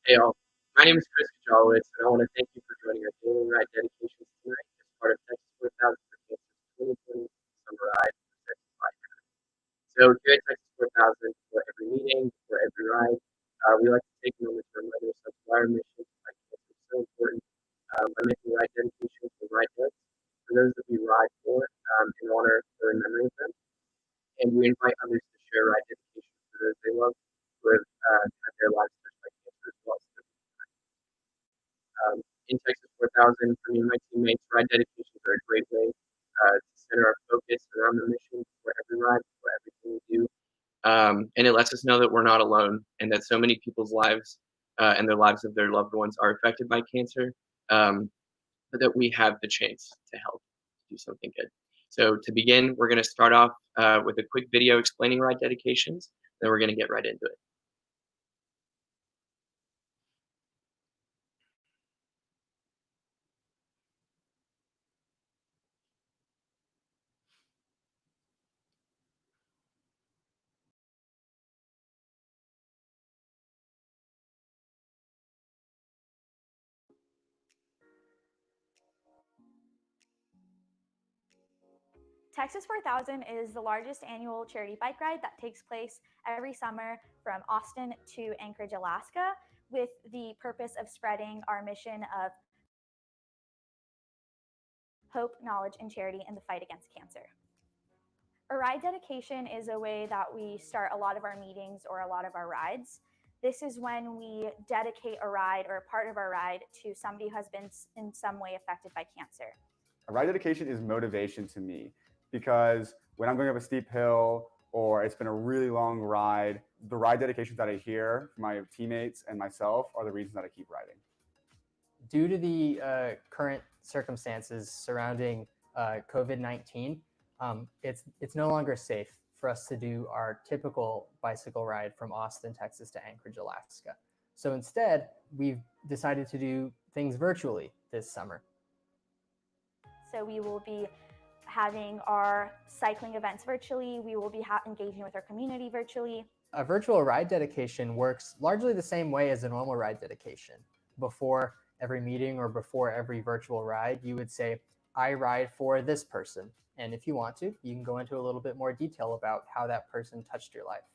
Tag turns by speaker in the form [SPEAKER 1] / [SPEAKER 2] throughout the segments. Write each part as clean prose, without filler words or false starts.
[SPEAKER 1] Hey all, my name is Chris Kajalowitz, and I want to thank you for joining our daily ride dedications tonight as part of Texas 4000 for Cancer's 2020 Summer Ride presented by Cancer. So here at Texas 4000, for every meeting, for every ride, we like to take a moment to remind ourselves why our mission by Cancer is so important by making ride dedications for ride heads, for those that we ride for, in honor or in memory of them. And we invite others to share ride dedications for those they love who have had their lives touched by cancer as well. In Texas 4000, for me and my teammates, ride dedications are a great way to center our focus around the mission for every ride, for everything we do. And it lets us know that we're not alone and that so many people's lives and the lives of their loved ones are affected by cancer, but that we have the chance to help do something good. So to begin, we're going to start off with a quick video explaining ride dedications, then we're going to get right into it.
[SPEAKER 2] Texas 4000 is the largest annual charity bike ride that takes place every summer from Austin to Anchorage, Alaska, with the purpose of spreading our mission of hope, knowledge, and charity in the fight against cancer. A ride dedication is a way that we start a lot of our meetings or a lot of our rides. This is when we dedicate a ride or a part of our ride to somebody who has been in some way affected by cancer.
[SPEAKER 3] A ride dedication is motivation to me because when I'm going up a steep hill or it's been a really long ride, the ride dedications that I hear from my teammates and myself are the reasons that I keep riding.
[SPEAKER 4] Due to the current circumstances surrounding COVID-19, it's no longer safe for us to do our typical bicycle ride from Austin, Texas to Anchorage, Alaska. So instead, we've decided to do things virtually this summer.
[SPEAKER 2] So we will be having our cycling events virtually. We will be engaging with our community virtually.
[SPEAKER 4] A virtual ride dedication works largely the same way as a normal ride dedication. Before every meeting or before every virtual ride, you would say, I ride for this person. And if you want to, you can go into a little bit more detail about how that person touched your life.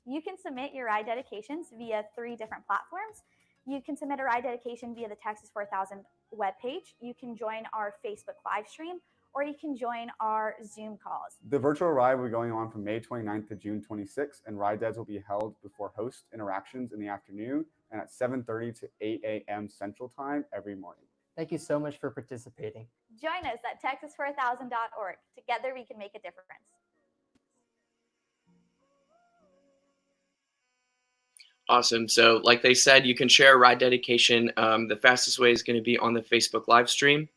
[SPEAKER 2] You can submit your ride dedications via 3 different platforms. You can submit a ride dedication via the Texas 4000 webpage. You can join our Facebook live stream, or you can join our Zoom calls.
[SPEAKER 3] The virtual ride will be going on from May 29th to June 26th, and ride dads will be held before host interactions in the afternoon and at 7:30 to 8 a.m. Central Time every morning.
[SPEAKER 4] Thank you so much for participating.
[SPEAKER 2] Join us at texas4000.org. Together we can make a difference.
[SPEAKER 1] Awesome. So like they said, you can share a ride dedication. The fastest way is going to be on the Facebook live stream.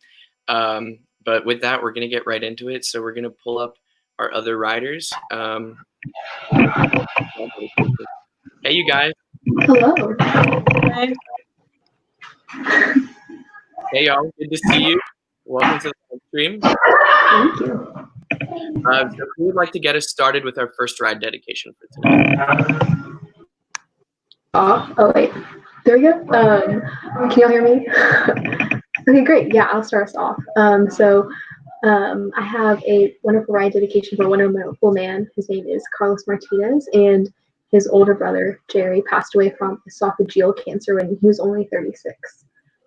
[SPEAKER 1] But with that, we're going to get right into it. So we're going to pull up our other riders. Hey, you guys.
[SPEAKER 5] Hello.
[SPEAKER 1] Hey. Hey, y'all. Good to see you. Welcome to the live stream.
[SPEAKER 5] Thank you.
[SPEAKER 1] So who would like to get us started with our first ride dedication for today?
[SPEAKER 5] Oh wait. There we go. Can y'all hear me? Okay, great. Yeah, I'll start us off. I have a wonderful ride dedication for a wonderful man. His name is Carlos Martinez, and his older brother, Jerry, passed away from esophageal cancer when he was only 36.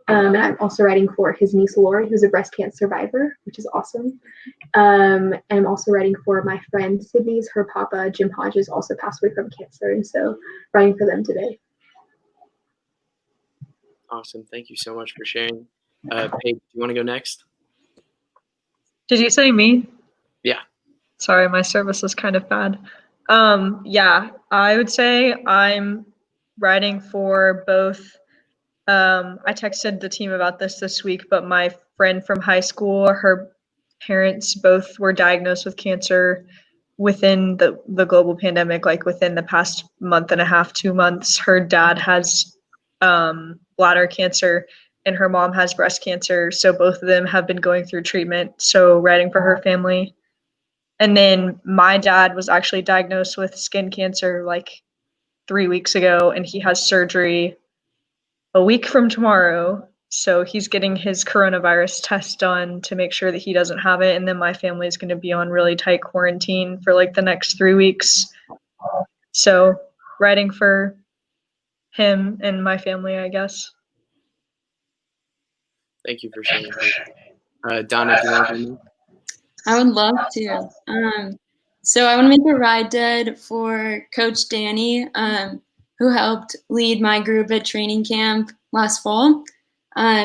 [SPEAKER 5] And I'm also writing for his niece, Lori, who's a breast cancer survivor, which is awesome. And I'm also writing for my friend, Sydney's. Her papa, Jim Hodges, also passed away from cancer, and so writing for them today.
[SPEAKER 1] Awesome. Thank you so much for sharing. Paige, do you want to go next?
[SPEAKER 6] Did you say me?
[SPEAKER 1] Yeah.
[SPEAKER 6] Sorry, my service is kind of bad. Yeah, I would say I'm writing for both. I texted the team about this week, but my friend from high school, her parents both were diagnosed with cancer within the global pandemic, like within the past month and a half, 2 months. Her dad has bladder cancer and her mom has breast cancer. So both of them have been going through treatment. So writing for her family. And then my dad was actually diagnosed with skin cancer like 3 weeks ago, and he has surgery a week from tomorrow. So he's getting his coronavirus test done to make sure that he doesn't have it. And then my family is going to be on really tight quarantine for like the next 3 weeks. So writing for him and my family, I guess.
[SPEAKER 1] Thank you for sharing. Donna, do you want to do?
[SPEAKER 7] I would love to. So I want to make a ride dead for Coach Danny, who helped lead my group at training camp last fall.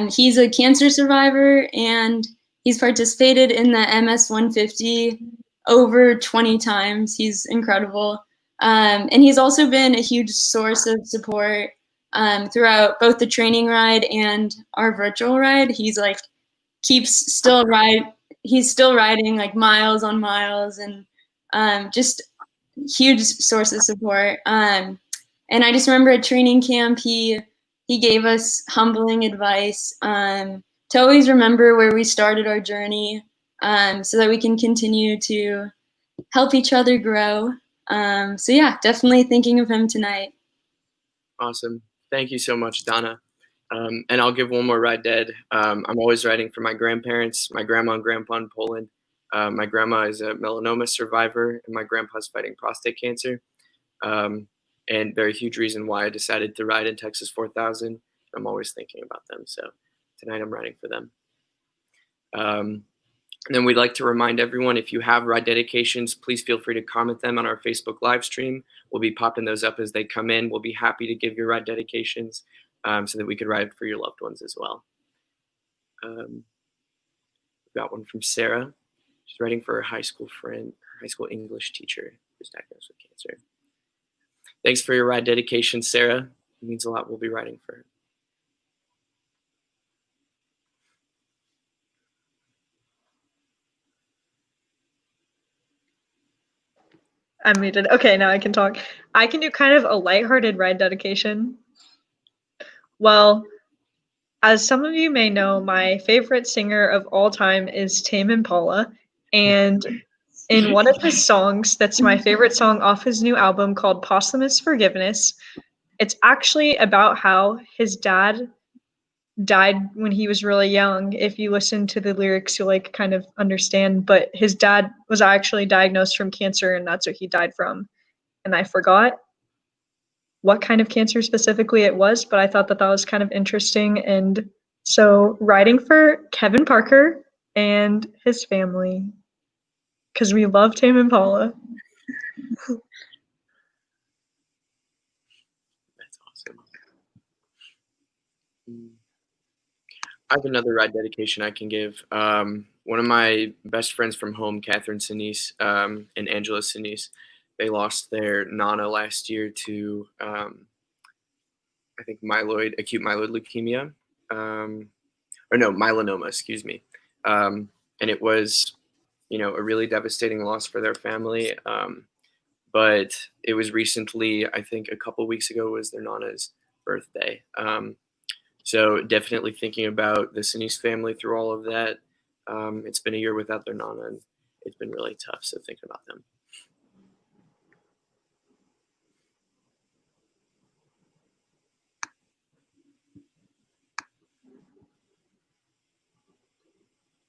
[SPEAKER 7] He's a cancer survivor, and he's participated in the MS 150 over 20 times. He's incredible. And he's also been a huge source of support throughout both the training ride and our virtual ride. He's like he's still riding like miles on miles, and just huge source of support. And I just remember at training camp, he gave us humbling advice to always remember where we started our journey, so that we can continue to help each other grow. So yeah, definitely thinking of him tonight.
[SPEAKER 1] Awesome. Thank you so much, Donna. And I'll give one more ride dead. I'm always riding for my grandparents, my grandma and grandpa in Poland. My grandma is a melanoma survivor, and my grandpa's fighting prostate cancer. And very huge reason why I decided to ride in Texas 4000. I'm always thinking about them. So tonight I'm riding for them. And then we'd like to remind everyone, if you have ride dedications, please feel free to comment them on our Facebook live stream. We'll be popping those up as they come in. We'll be happy to give your ride dedications so that we could ride for your loved ones as well. We've got one from Sarah. She's writing for her high school friend, her high school English teacher who's diagnosed with cancer. Thanks for your ride dedication, Sarah. It means a lot. We'll be riding for her.
[SPEAKER 6] I'm muted. Okay, now I can talk. I can do kind of a lighthearted ride dedication. Well, as some of you may know, my favorite singer of all time is Tame Impala. And in one of his songs, that's my favorite song off his new album called Posthumous Forgiveness, it's actually about how his dad died when he was really young. If you listen to the lyrics, you'll like kind of understand, but his dad was actually diagnosed from cancer, and that's what he died from. And I forgot what kind of cancer specifically it was, but I thought that that was kind of interesting. And so writing for Kevin Parker and his family, because we love Tame Impala.
[SPEAKER 1] That's awesome. I have another ride dedication I can give. One of my best friends from home, Catherine Sinise and Angela Sinise, they lost their Nana last year to, I think, acute myeloid leukemia, or no, melanoma, excuse me. And it was, a really devastating loss for their family. But it was recently, I think a couple weeks ago, was their Nana's birthday. So definitely thinking about the Sinise family through all of that. It's been a year without their Nana, and it's been really tough. So thinking about them.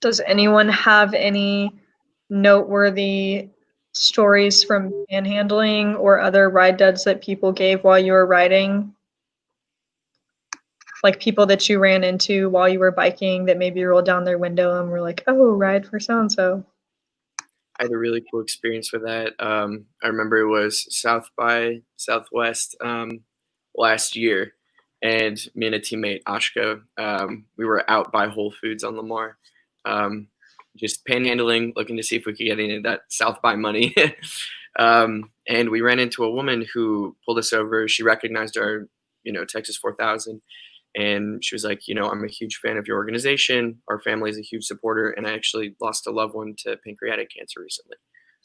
[SPEAKER 6] Does anyone have any noteworthy stories from panhandling or other ride deads that people gave while you were riding? Like people that you ran into while you were biking that maybe rolled down their window and were like, oh, ride for so-and-so.
[SPEAKER 1] I had a really cool experience with that. I remember it was South by Southwest last year, and me and a teammate, Ashka, we were out by Whole Foods on Lamar, just panhandling, looking to see if we could get any of that South by money. And we ran into a woman who pulled us over. She recognized our, Texas 4000. And she was like, I'm a huge fan of your organization. Our family is a huge supporter. And I actually lost a loved one to pancreatic cancer recently.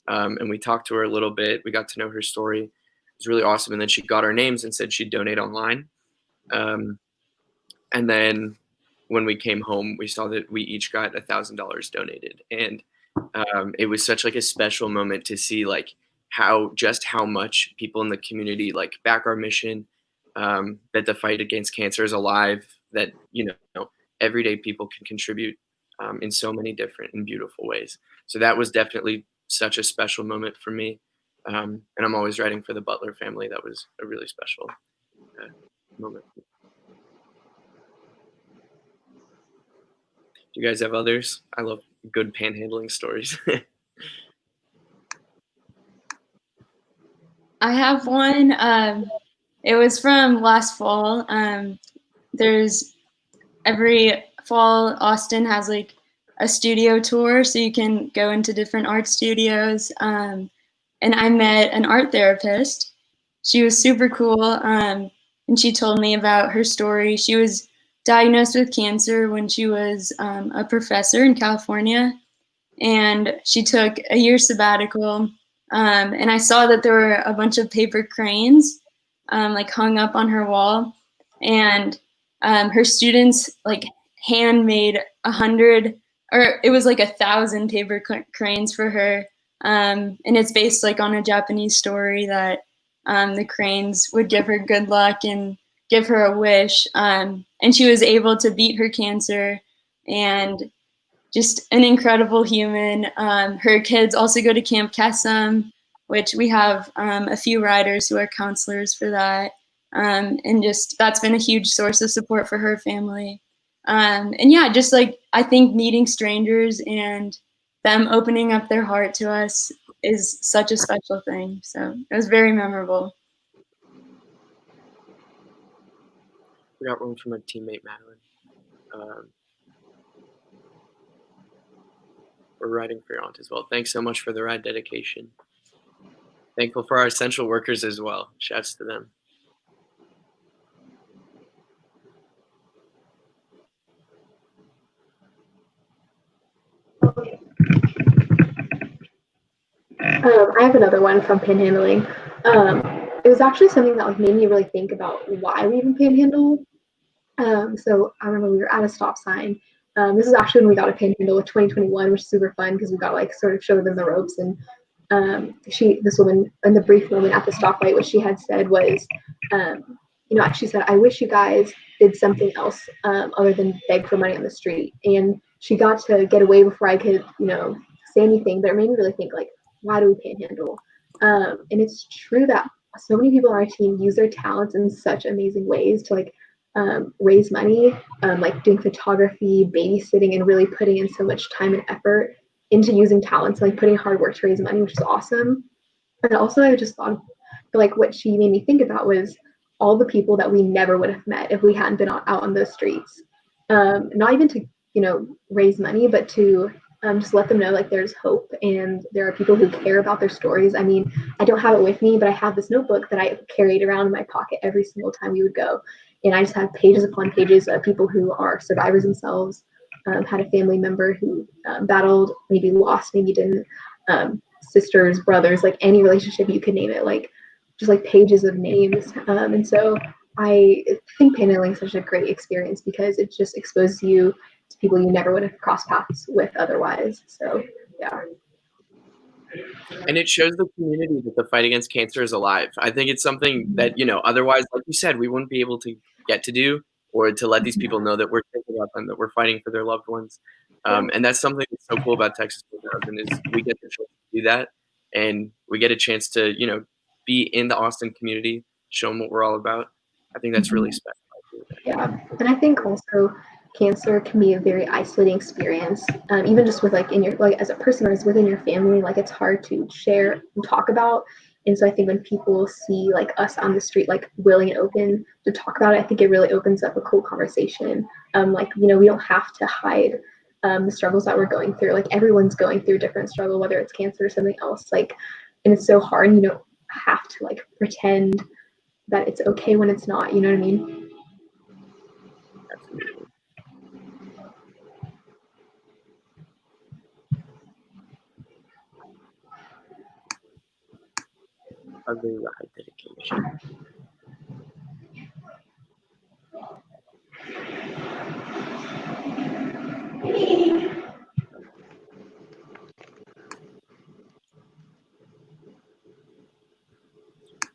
[SPEAKER 1] And we talked to her a little bit. We got to know her story. It was really awesome. And then she got our names and said she'd donate online. And then when we came home, we saw that we each got $1,000 donated. And it was such like a special moment to see like how much people in the community like back our mission. that the fight against cancer is alive, that, everyday people can contribute in so many different and beautiful ways. So that was definitely such a special moment for me. And I'm always writing for the Butler family. That was a really special moment. Do you guys have others? I love good panhandling stories.
[SPEAKER 7] I have one. It was from last fall. There's every fall, Austin has like a studio tour, so you can go into different art studios. And I met an art therapist. She was super cool, and she told me about her story. She was diagnosed with cancer when she was a professor in California, and she took a year sabbatical. And I saw that there were a bunch of paper cranes like hung up on her wall, and her students like handmade 100, or it was like 1,000 paper cranes for her. And it's based like on a Japanese story that the cranes would give her good luck and give her a wish. And she was able to beat her cancer, and just an incredible human. Her kids also go to Camp Kesem, which we have a few riders who are counselors for that. And just that's been a huge source of support for her family. And yeah, just like I think meeting strangers and them opening up their heart to us is such a special thing. So it was very memorable.
[SPEAKER 1] We got one from our teammate, Madeline. We're riding for your aunt as well. Thanks so much for the ride dedication. Thankful for our essential workers as well. Shouts to them.
[SPEAKER 5] I have another one from panhandling. It was actually something that like made me really think about why we even panhandle. So I remember we were at a stop sign. This is actually when we got a panhandle with 2021, which is super fun because we got like sort of showed them the ropes. And this woman, in the brief moment at the stoplight, what she had said was, she said, "I wish you guys did something else other than beg for money on the street." And she got to get away before I could, say anything. But it made me really think, like, why do we panhandle? And it's true that so many people on our team use their talents in such amazing ways to like raise money, like doing photography, babysitting, and really putting in so much time and effort into using talents, like putting hard work to raise money, which is awesome. But also, I just thought, like, what she made me think about was all the people that we never would have met if we hadn't been out on those streets. Not even to, raise money, but to just let them know like there's hope and there are people who care about their stories. I mean, I don't have it with me, but I have this notebook that I carried around in my pocket every single time we would go. And I just have pages upon pages of people who are survivors themselves, had a family member who battled, maybe lost, maybe didn't, sisters, brothers, like any relationship you could name it, like just like pages of names. And so I think panhandling is such a great experience because it just exposes you to people you never would have crossed paths with otherwise. So yeah.
[SPEAKER 1] And it shows the community that the fight against cancer is alive. I think it's something that, otherwise, like you said, we wouldn't be able to get to do, or to let these people know that we're thinking about them, that we're fighting for their loved ones. And that's something that's so cool about Texas 4000 is we get the chance to do that, and we get a chance to, be in the Austin community, show them what we're all about. I think that's really special.
[SPEAKER 5] Yeah, and I think also cancer can be a very isolating experience, even just with like in your, like as a person or as within your family, like it's hard to share and talk about. And so I think when people see like us on the street, like willing and open to talk about it, I think it really opens up a cool conversation. We don't have to hide the struggles that we're going through. Like everyone's going through a different struggle, whether it's cancer or something else. Like, and it's so hard. And you don't have to like pretend that it's okay when it's not. You know what I mean?
[SPEAKER 1] Absolutely. Ugly ride dedication.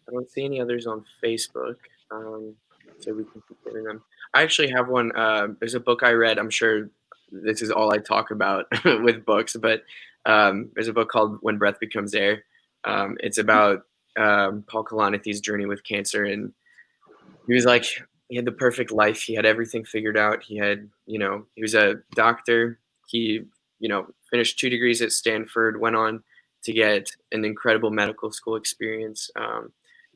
[SPEAKER 1] I don't see any others on Facebook. So we can keep getting them. I actually have one. There's a book I read. I'm sure this is all I talk about with books, but there's a book called When Breath Becomes Air. It's about Paul Kalanithe's journey with cancer, and he was like, he had the perfect life. He had everything figured out. He had, he was a doctor. He, finished 2 degrees at Stanford, went on to get an incredible medical school experience,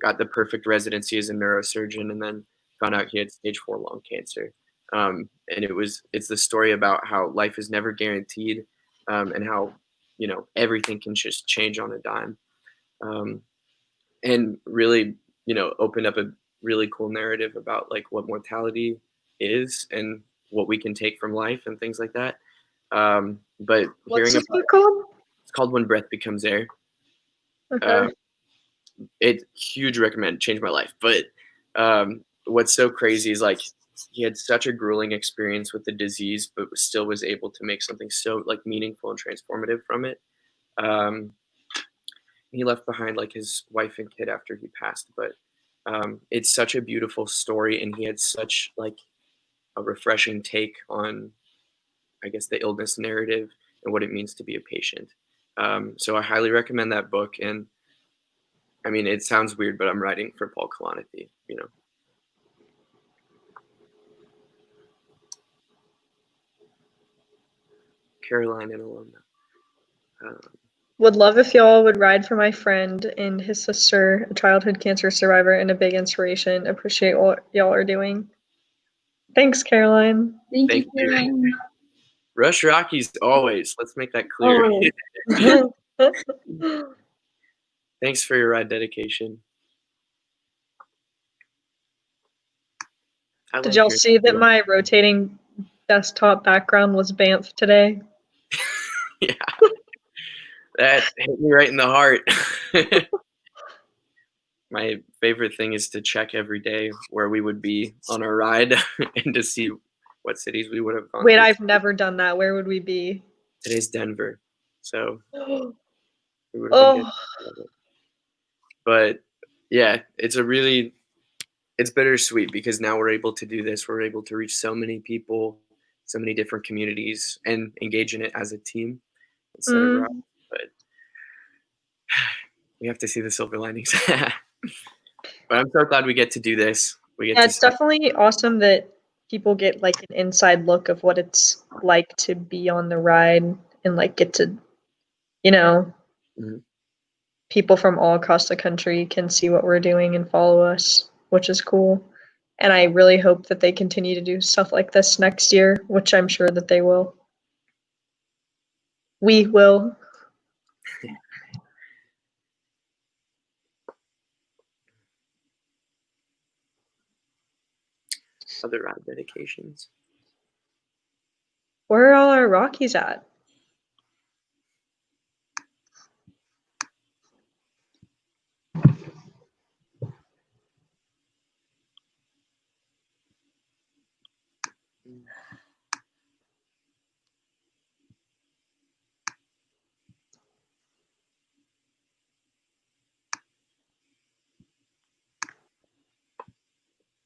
[SPEAKER 1] got the perfect residency as a neurosurgeon, and then found out he had stage 4 lung cancer. And it's the story about how life is never guaranteed, and how, everything can just change on a dime. And really, opened up a really cool narrative about like what mortality is and what we can take from life and things like that. But
[SPEAKER 6] What's
[SPEAKER 1] hearing
[SPEAKER 6] it
[SPEAKER 1] about
[SPEAKER 6] called?
[SPEAKER 1] it's called When Breath Becomes Air.
[SPEAKER 6] Okay.
[SPEAKER 1] It huge recommend, changed my life. But what's so crazy is like he had such a grueling experience with the disease, but still was able to make something so like meaningful and transformative from it. He left behind like his wife and kid after he passed, but it's such a beautiful story, and he had such like a refreshing take on, I guess, the illness narrative and what it means to be a patient. So I highly recommend that book. And I mean, it sounds weird, but I'm writing for Paul Kalanithi, Caroline and alumna.
[SPEAKER 6] Would love if y'all would ride for my friend and his sister, a childhood cancer survivor and a big inspiration. Appreciate what y'all are doing. Thanks, Caroline.
[SPEAKER 7] Thank
[SPEAKER 1] Thank
[SPEAKER 7] you,
[SPEAKER 1] you.
[SPEAKER 7] Caroline.
[SPEAKER 1] Rush Rockies always. Let's make that clear.
[SPEAKER 6] Oh.
[SPEAKER 1] Thanks for your ride dedication.
[SPEAKER 6] Did y'all see that my rotating desktop background was Banff today?
[SPEAKER 1] Yeah. That hit me right in the heart. My favorite thing is to check every day where we would be on our ride and to see what cities we would have gone
[SPEAKER 6] Wait,
[SPEAKER 1] to.
[SPEAKER 6] I've never done that. Where would we be?
[SPEAKER 1] Today's Denver. So we would have been
[SPEAKER 6] Oh,
[SPEAKER 1] getting, but yeah, it's bittersweet because now we're able to do this. We're able to reach so many people, so many different communities, and engage in it as a team instead of route. But we have to see the silver linings. But I'm so glad we get to do this.
[SPEAKER 6] yeah, it's definitely awesome that people get like an inside look of what it's like to be on the ride and like get to,
[SPEAKER 1] Mhm.
[SPEAKER 6] people from all across the country can see what we're doing and follow us, which is cool. And I really hope that they continue to do stuff like this next year, which I'm sure that they will. We will.
[SPEAKER 1] Other ride dedications.
[SPEAKER 6] Where are all our Rockies at?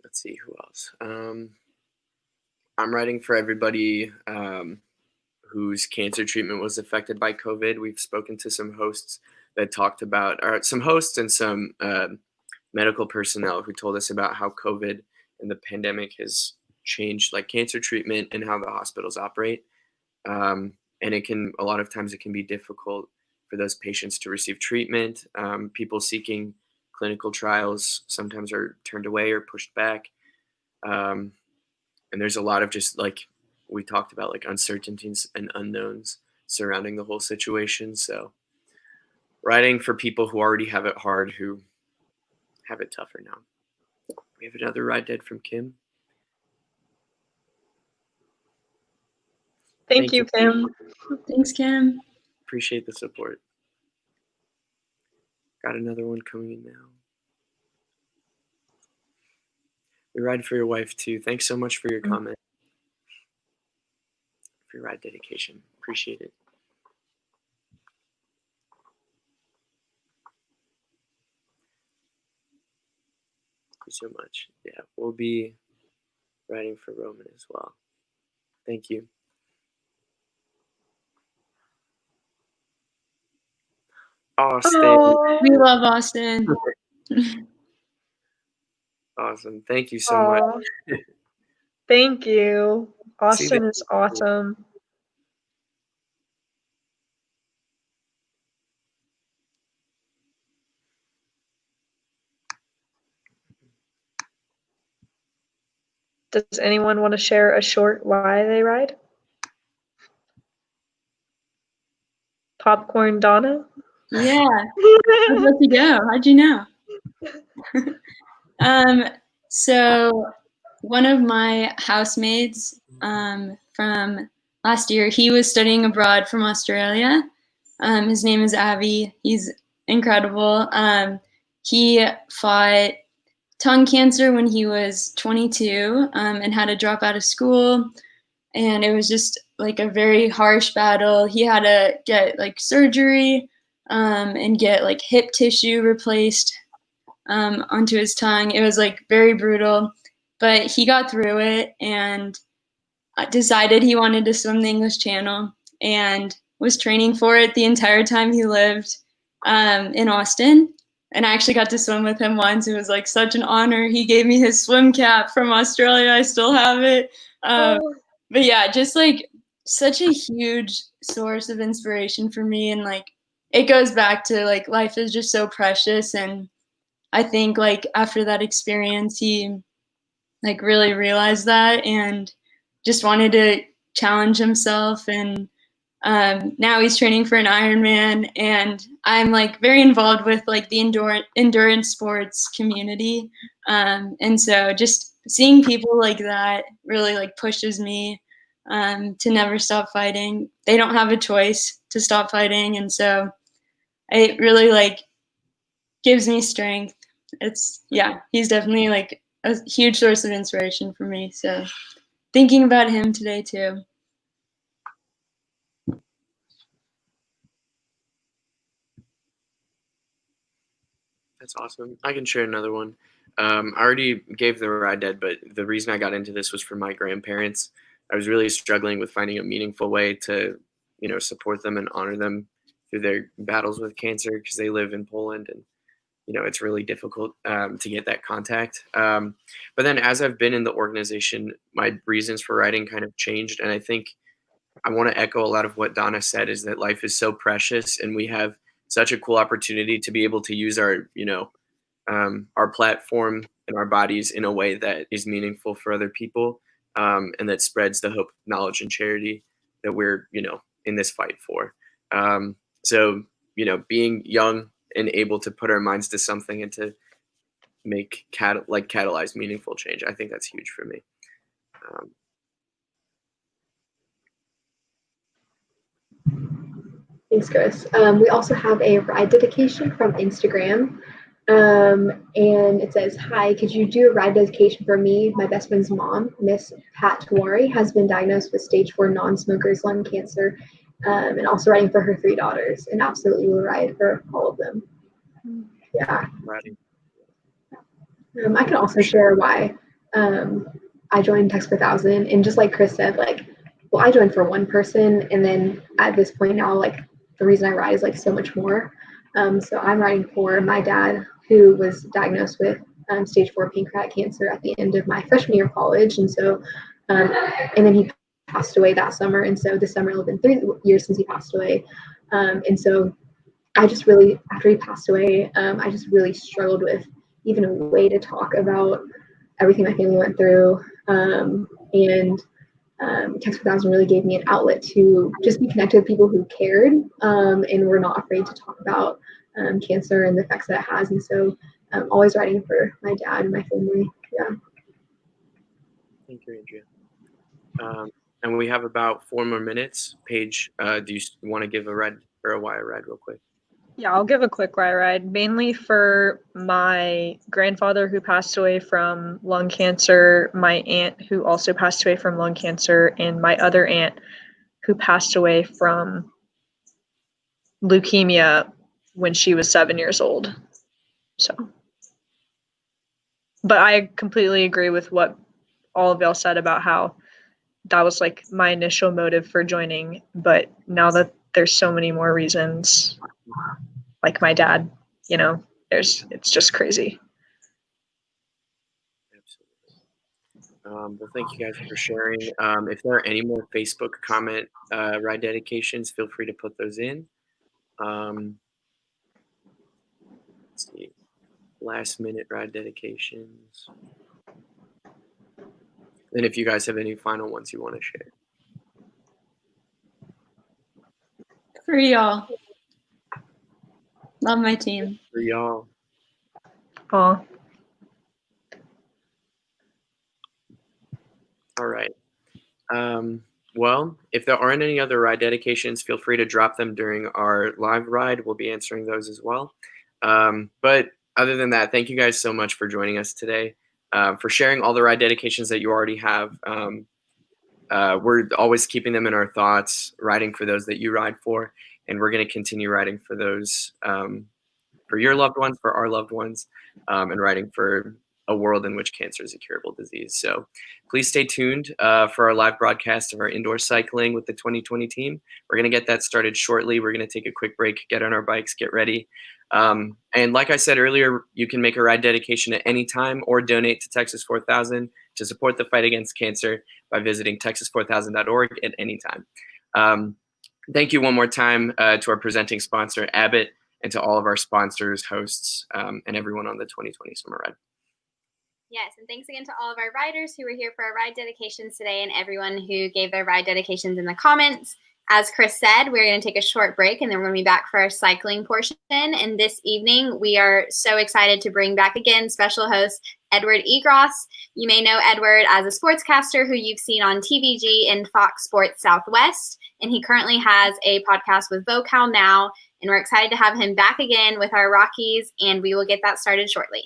[SPEAKER 1] Let's see who else. I'm writing for everybody whose cancer treatment was affected by COVID. We've spoken to some hosts that talked about, or some hosts and some medical personnel who told us about how COVID and the pandemic has changed like cancer treatment and how the hospitals operate. And a lot of times it can be difficult for those patients to receive treatment. People seeking clinical trials sometimes are turned away or pushed back. And there's a lot of just like we talked about, like uncertainties and unknowns surrounding the whole situation. So writing for people who already have it hard, who have it tougher now. We have another ride dead from Kim.
[SPEAKER 6] Thank you, Kim.
[SPEAKER 7] Thanks, Kim.
[SPEAKER 1] Appreciate the support. Got another one coming in now. We ride for your wife too. Thanks so much for your comment. For your ride dedication. Appreciate it. you so much. Yeah, we'll be riding for Roman as well. Thank you. Austin.
[SPEAKER 6] Oh,
[SPEAKER 7] We love Austin.
[SPEAKER 1] Awesome. Thank you so much.
[SPEAKER 6] aw. Thank you.
[SPEAKER 1] See you
[SPEAKER 6] Austin is awesome. Does anyone want to share a short why they ride? Popcorn Donna?
[SPEAKER 7] Yeah. How'd you go? How'd you know? So one of my housemates from last year, he was studying abroad from Australia. His name is Avi. He's incredible. He fought tongue cancer when he was 22 and had to drop out of school. And it was just like a very harsh battle. He had to get like surgery and get like hip tissue replaced onto his tongue. It was like very brutal, but he got through it and decided he wanted to swim the English Channel and was training for it the entire time he lived in Austin. And I actually got to swim with him once. It was like such an honor. He gave me his swim cap from Australia. I still have it. But yeah, just like such a huge source of inspiration for me. And like it goes back to like life is just so precious. And I think like after that experience, he like really realized that and just wanted to challenge himself. And now he's training for an Ironman, and I'm like very involved with like the endurance sports community. And so just seeing people like that really like pushes me to never stop fighting. They don't have a choice to stop fighting. And so it really like gives me strength. He's definitely like a huge source of inspiration for me. So thinking about him today too.
[SPEAKER 1] That's awesome. I can share another one. I already gave the ride dead, but the reason I got into this was for my grandparents. I was really struggling with finding a meaningful way to, support them and honor them through their battles with cancer because they live in Poland and, it's really difficult to get that contact. But then as I've been in the organization, my reasons for writing kind of changed. And I think I want to echo a lot of what Donna said is that life is so precious and we have such a cool opportunity to be able to use our platform and our bodies in a way that is meaningful for other people and that spreads the hope, knowledge, and charity that we're, in this fight for. So, being young and able to put our minds to something and to make catalyze meaningful change, I think that's huge for me.
[SPEAKER 5] Thanks, Chris. We also have a ride dedication from Instagram. And it says, "Hi, could you do a ride dedication for me? My best friend's mom, Miss Pat Tawari, has been diagnosed with stage 4 non-smokers lung cancer, and also riding for her 3 daughters, and absolutely will ride for all of them." Yeah. I can also share why I joined Text 4000, and just like Chris said, I joined for one person, and then at this point now, the reason I ride is so much more. So I'm riding for my dad, who was diagnosed with stage 4 pancreatic cancer at the end of my freshman year of college, and so and then he passed away that summer, and so this summer it'll have been 3 years since he passed away, and so I just really, after he passed away, I just really struggled with even a way to talk about everything my family went through, and Text 4000 really gave me an outlet to just be connected with people who cared and were not afraid to talk about cancer and the effects that it has. And so I'm always writing for my dad and my family. Yeah.
[SPEAKER 1] Thank you, Andrea. And we have about 4 more minutes. Paige, do you want to give a red or a wire ride real quick?
[SPEAKER 6] Yeah, I'll give a quick ride, mainly for my grandfather who passed away from lung cancer, my aunt who also passed away from lung cancer, and my other aunt who passed away from leukemia when she was 7 years old. So. But I completely agree with what all of y'all said about how that was like my initial motive for joining. But now that there's so many more reasons, like my dad, it's just crazy.
[SPEAKER 1] Absolutely. Well, thank you guys for sharing. If there are any more Facebook comment ride dedications, feel free to put those in. Let's see. Last minute ride dedications. And if you guys have any final ones you want to share.
[SPEAKER 7] For y'all. Love my team.
[SPEAKER 1] For y'all.
[SPEAKER 6] Aw.
[SPEAKER 1] All right. Well, if there aren't any other ride dedications, feel free to drop them during our live ride. We'll be answering those as well. But other than that, thank you guys so much for joining us today, for sharing all the ride dedications that you already have. We're always keeping them in our thoughts, riding for those that you ride for, and we're going to continue riding for those, for your loved ones, for our loved ones, and riding for a world in which cancer is a curable disease. So please stay tuned for our live broadcast of our indoor cycling with the 2020 team. We're going to get that started shortly. We're going to take a quick break, get on our bikes, get ready. And like I said earlier, you can make a ride dedication at any time or donate to Texas 4000 to support the fight against cancer by visiting texas4000.org at any time. Thank you one more time to our presenting sponsor, Abbott, and to all of our sponsors, hosts, and everyone on the 2020 Summer Ride.
[SPEAKER 8] Yes, and thanks again to all of our riders who were here for our ride dedications today and everyone who gave their ride dedications in the comments. As Chris said, we're going to take a short break and then we're going to be back for our cycling portion. And this evening, we are so excited to bring back again special host Edward Egros. You may know Edward as a sportscaster who you've seen on TVG and Fox Sports Southwest. And he currently has a podcast with VoCal Now. And we're excited to have him back again with our Rockies. And we will get that started shortly.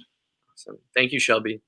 [SPEAKER 1] Awesome. Thank you, Shelby.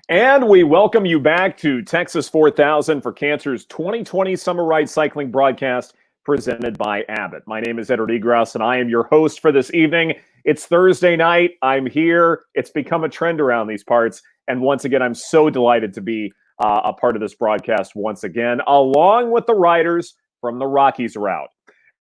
[SPEAKER 9] And we welcome you back to Texas 4000 for Cancer's 2020 Summer Ride Cycling broadcast presented by Abbott. My name is Edward Egros, and I am your host for this evening. It's Thursday night. I'm here. It's become a trend around these parts. And once again, I'm so delighted to be a part of this broadcast once again, along with the riders from the Rockies route.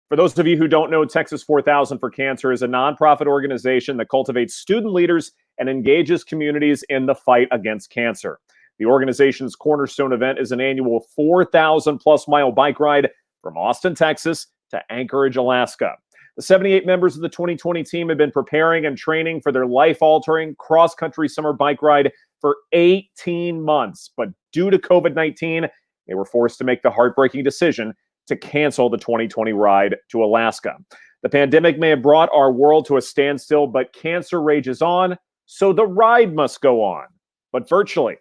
[SPEAKER 9] For those of you who don't know, Texas 4000 for Cancer is a nonprofit organization that cultivates student leaders and engages communities in the fight against cancer. The organization's cornerstone event is an annual 4,000-plus mile bike ride from Austin, Texas to Anchorage, Alaska. The 78 members of the 2020 team have been preparing and training for their life-altering cross-country summer bike ride for 18 months. But due to COVID-19, they were forced to make the heartbreaking decision to cancel the 2020 ride to Alaska. The pandemic may have brought our world to a standstill, but cancer rages on, so the ride must go on, but virtually.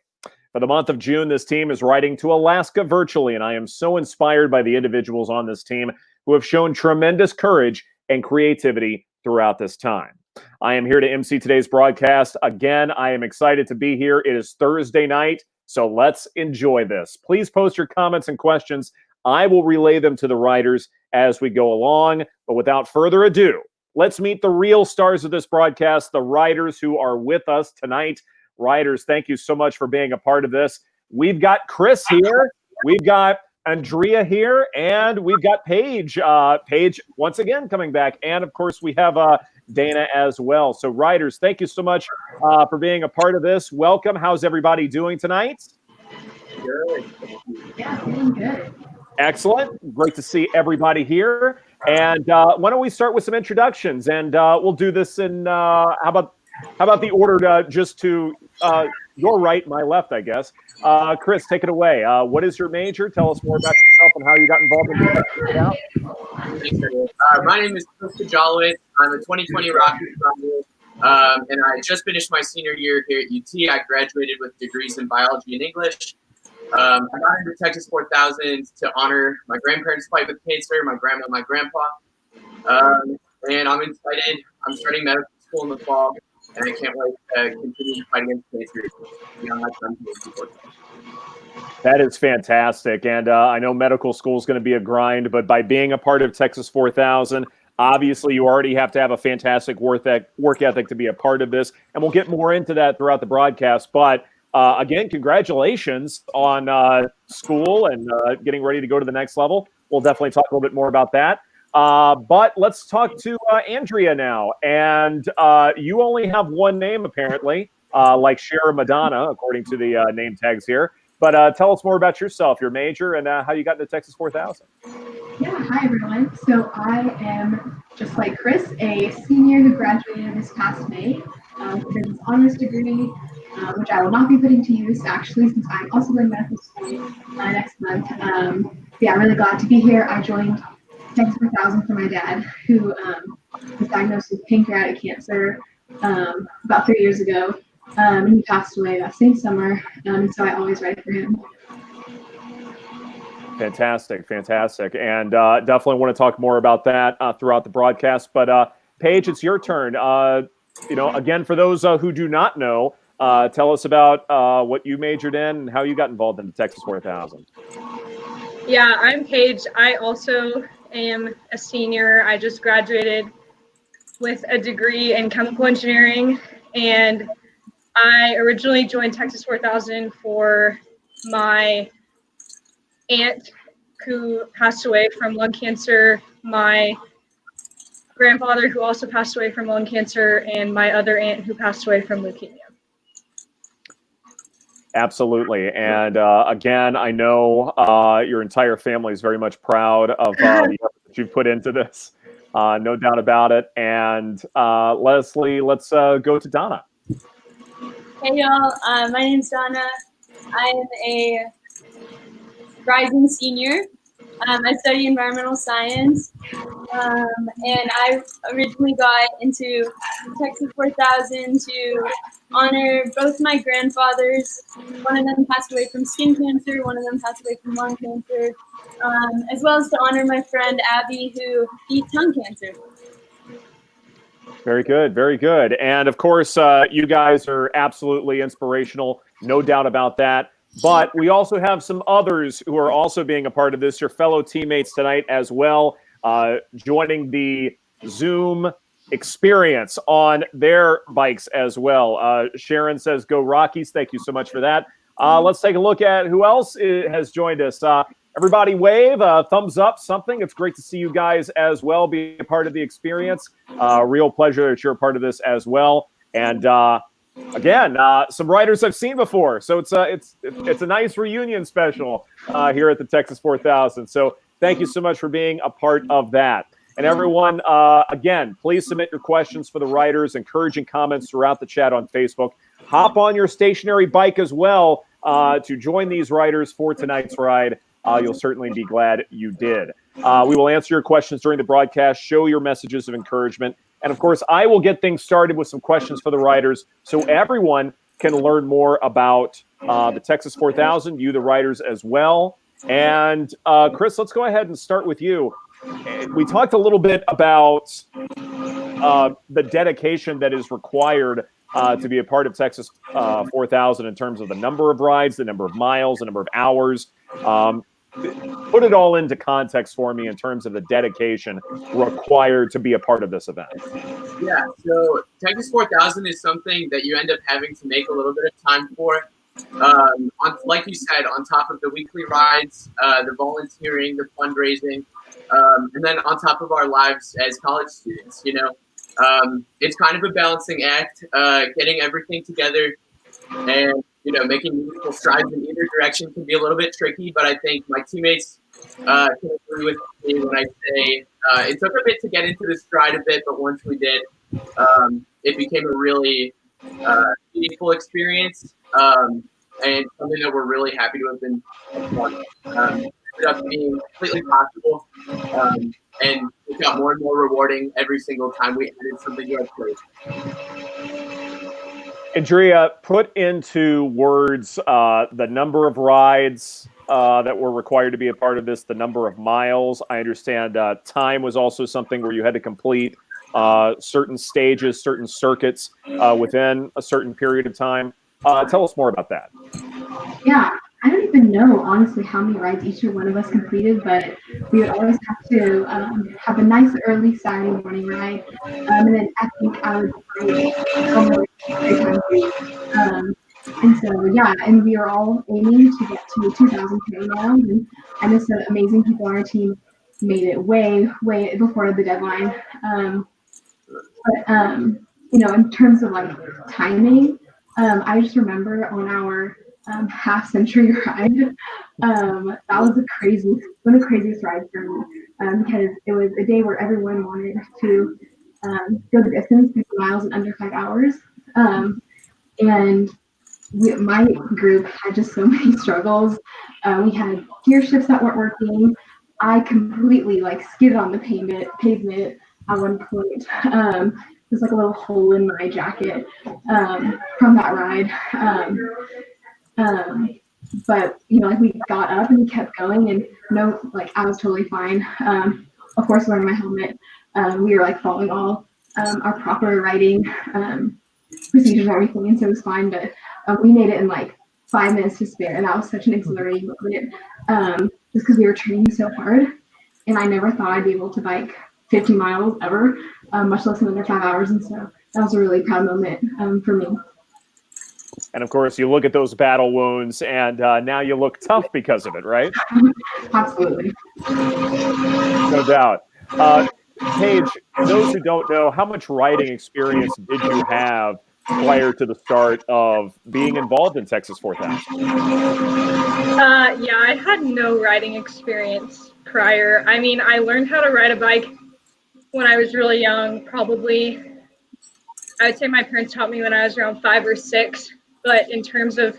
[SPEAKER 9] For the month of June, this team is riding to Alaska virtually, and I am so inspired by the individuals on this team who have shown tremendous courage and creativity throughout this time. I am here to MC today's broadcast. Again, I am excited to be here. It is Thursday night, so let's enjoy this. Please post your comments and questions. I will relay them to the riders as we go along, but without further ado, let's meet the real stars of this broadcast, the riders who are with us tonight. Riders, thank you so much for being a part of this. We've got Chris here, we've got Andrea here, and we've got Paige. Paige, once again, coming back. And, of course, we have Dana as well. So, riders, thank you so much for being a part of this. Welcome. How's everybody doing tonight?
[SPEAKER 1] Good.
[SPEAKER 5] Yeah, feeling good.
[SPEAKER 9] Excellent. Great to see everybody here. And why don't we start with some introductions? And we'll do this in, how about the order just to your right, my left, I guess. Chris, take it away. What is your major? Tell us more about yourself and how you got involved in it.
[SPEAKER 1] My name is Chris Kajalowitz. I'm a 2020 Rockies graduate, and I just finished my senior year here at UT. I graduated with degrees in biology and English. I got into Texas 4000 to honor my grandparents' fight with cancer, my grandma and my grandpa. And I'm excited. I'm starting medical school in the fall, and I can't wait to continue to fight against cancer beyond my time here.
[SPEAKER 9] That is fantastic. And I know medical school is going to be a grind, but by being a part of Texas 4000, obviously you already have to have a fantastic work ethic to be a part of this. And we'll get more into that throughout the broadcast. But again, congratulations on school and getting ready to go to the next level. We'll definitely talk a little bit more about that. But let's talk to Andrea now. And you only have one name, apparently, like Cher or Madonna, according to the name tags here. But tell us more about yourself, your major, and how you got into Texas 4000.
[SPEAKER 5] Yeah, hi everyone. So I am, just like Chris, a senior who graduated this past May with his honors degree, which I will not be putting to use actually, since I'm also going to medical school next month. Yeah, I'm really glad to be here. I joined Texas 4000 for my dad, who was diagnosed with pancreatic cancer about 3 years ago. And he passed away that same summer, so I always ride for him.
[SPEAKER 9] Fantastic. And definitely want to talk more about that throughout the broadcast. But Paige, it's your turn. Again, for those who do not know, tell us about what you majored in and how you got involved in the Texas 4000.
[SPEAKER 6] Yeah, I'm Paige. I also am a senior. I just graduated with a degree in chemical engineering, and I originally joined Texas 4000 for my aunt who passed away from lung cancer, my grandfather who also passed away from lung cancer, and my other aunt who passed away from leukemia.
[SPEAKER 9] Absolutely. And again, I know your entire family is very much proud of the effort that you've put into this. No doubt about it. And Leslie, let's go to Donna.
[SPEAKER 7] Hey y'all, my name's Donna. I'm a rising senior. I study environmental science, and I originally got into Texas 4000 to honor both my grandfathers. One of them passed away from skin cancer, one of them passed away from lung cancer, as well as to honor my friend Abby, who beat tongue cancer.
[SPEAKER 9] Very good, very good. And of course, you guys are absolutely inspirational no doubt about that. But we also have some others who are also being a part of this, your fellow teammates tonight as well, joining the Zoom experience on their bikes as well. Sharon says, "Go Rockies." Thank you so much for that. Let's take a look at who else has joined us. Everybody wave, thumbs up, something. It's great to see you guys as well be a part of the experience. Real pleasure that you're a part of this as well. And again, some riders I've seen before. So it's a nice reunion special here at the Texas 4000. So thank you so much for being a part of that. And everyone, again, please submit your questions for the riders, encouraging comments throughout the chat on Facebook. Hop on your stationary bike as well to join these riders for tonight's ride. You'll certainly be glad you did. We will answer your questions during the broadcast, show your messages of encouragement. And of course, I will get things started with some questions for the riders so everyone can learn more about the Texas 4000, you, the riders, as well. And Chris, let's go ahead and start with you. We talked a little bit about the dedication that is required to be a part of Texas 4000 in terms of the number of rides, the number of miles, the number of hours. Put it all into context for me in terms of the dedication required to be a part of this event.
[SPEAKER 1] Yeah, so Texas 4000 is something that you end up having to make a little bit of time for. Like you said, on top of the weekly rides, the volunteering, the fundraising, and then on top of our lives as college students, it's kind of a balancing act, getting everything together and, making meaningful strides in either direction can be a little bit tricky, but I think my teammates can agree with me when I say it took a bit to get into the stride a bit, but once we did, it became a really meaningful experience and something that we're really happy to have been on. It ended up being completely possible, and it got more and more rewarding every single time we added something to our plate.
[SPEAKER 9] Andrea, put into words the number of rides that were required to be a part of this, the number of miles. I understand time was also something where you had to complete certain stages, certain circuits within a certain period of time. Tell us more about that.
[SPEAKER 5] Yeah, I don't even know, honestly, how many rides each one of us completed, but we would always have to have a nice early Saturday morning ride, and then I think I would ride and so, yeah, and we are all aiming to get to 2,000 miles, and I know some amazing people on our team made it way, way before the deadline. In terms of like timing, I just remember on our half-century ride, that was one of the craziest rides for me, because it was a day where everyone wanted to go the distance, 50 miles in under 5 hours, and my group had just so many struggles. We had gear shifts that weren't working. I completely skidded on the pavement at one point. There's like a little hole in my jacket from that ride. But we got up and we kept going, and I was totally fine. Of course, wearing my helmet. We were following all our proper riding procedures and everything, and so it was fine. But we made it in 5 minutes to spare, and that was such an exhilarating moment. Just because we were training so hard, and I never thought I'd be able to bike 50 miles ever, much less in under 5 hours, and so that was a really proud moment for me.
[SPEAKER 9] And of course, you look at those battle wounds, and now you look tough because of it, right?
[SPEAKER 5] Absolutely.
[SPEAKER 9] No doubt. Paige, for those who don't know, how much riding experience did you have prior to the start of being involved in Texas 4000?
[SPEAKER 6] Yeah, I had no riding experience prior. I mean, I learned how to ride a bike when I was really young, probably. I would say my parents taught me when I was around 5 or 6, but in terms of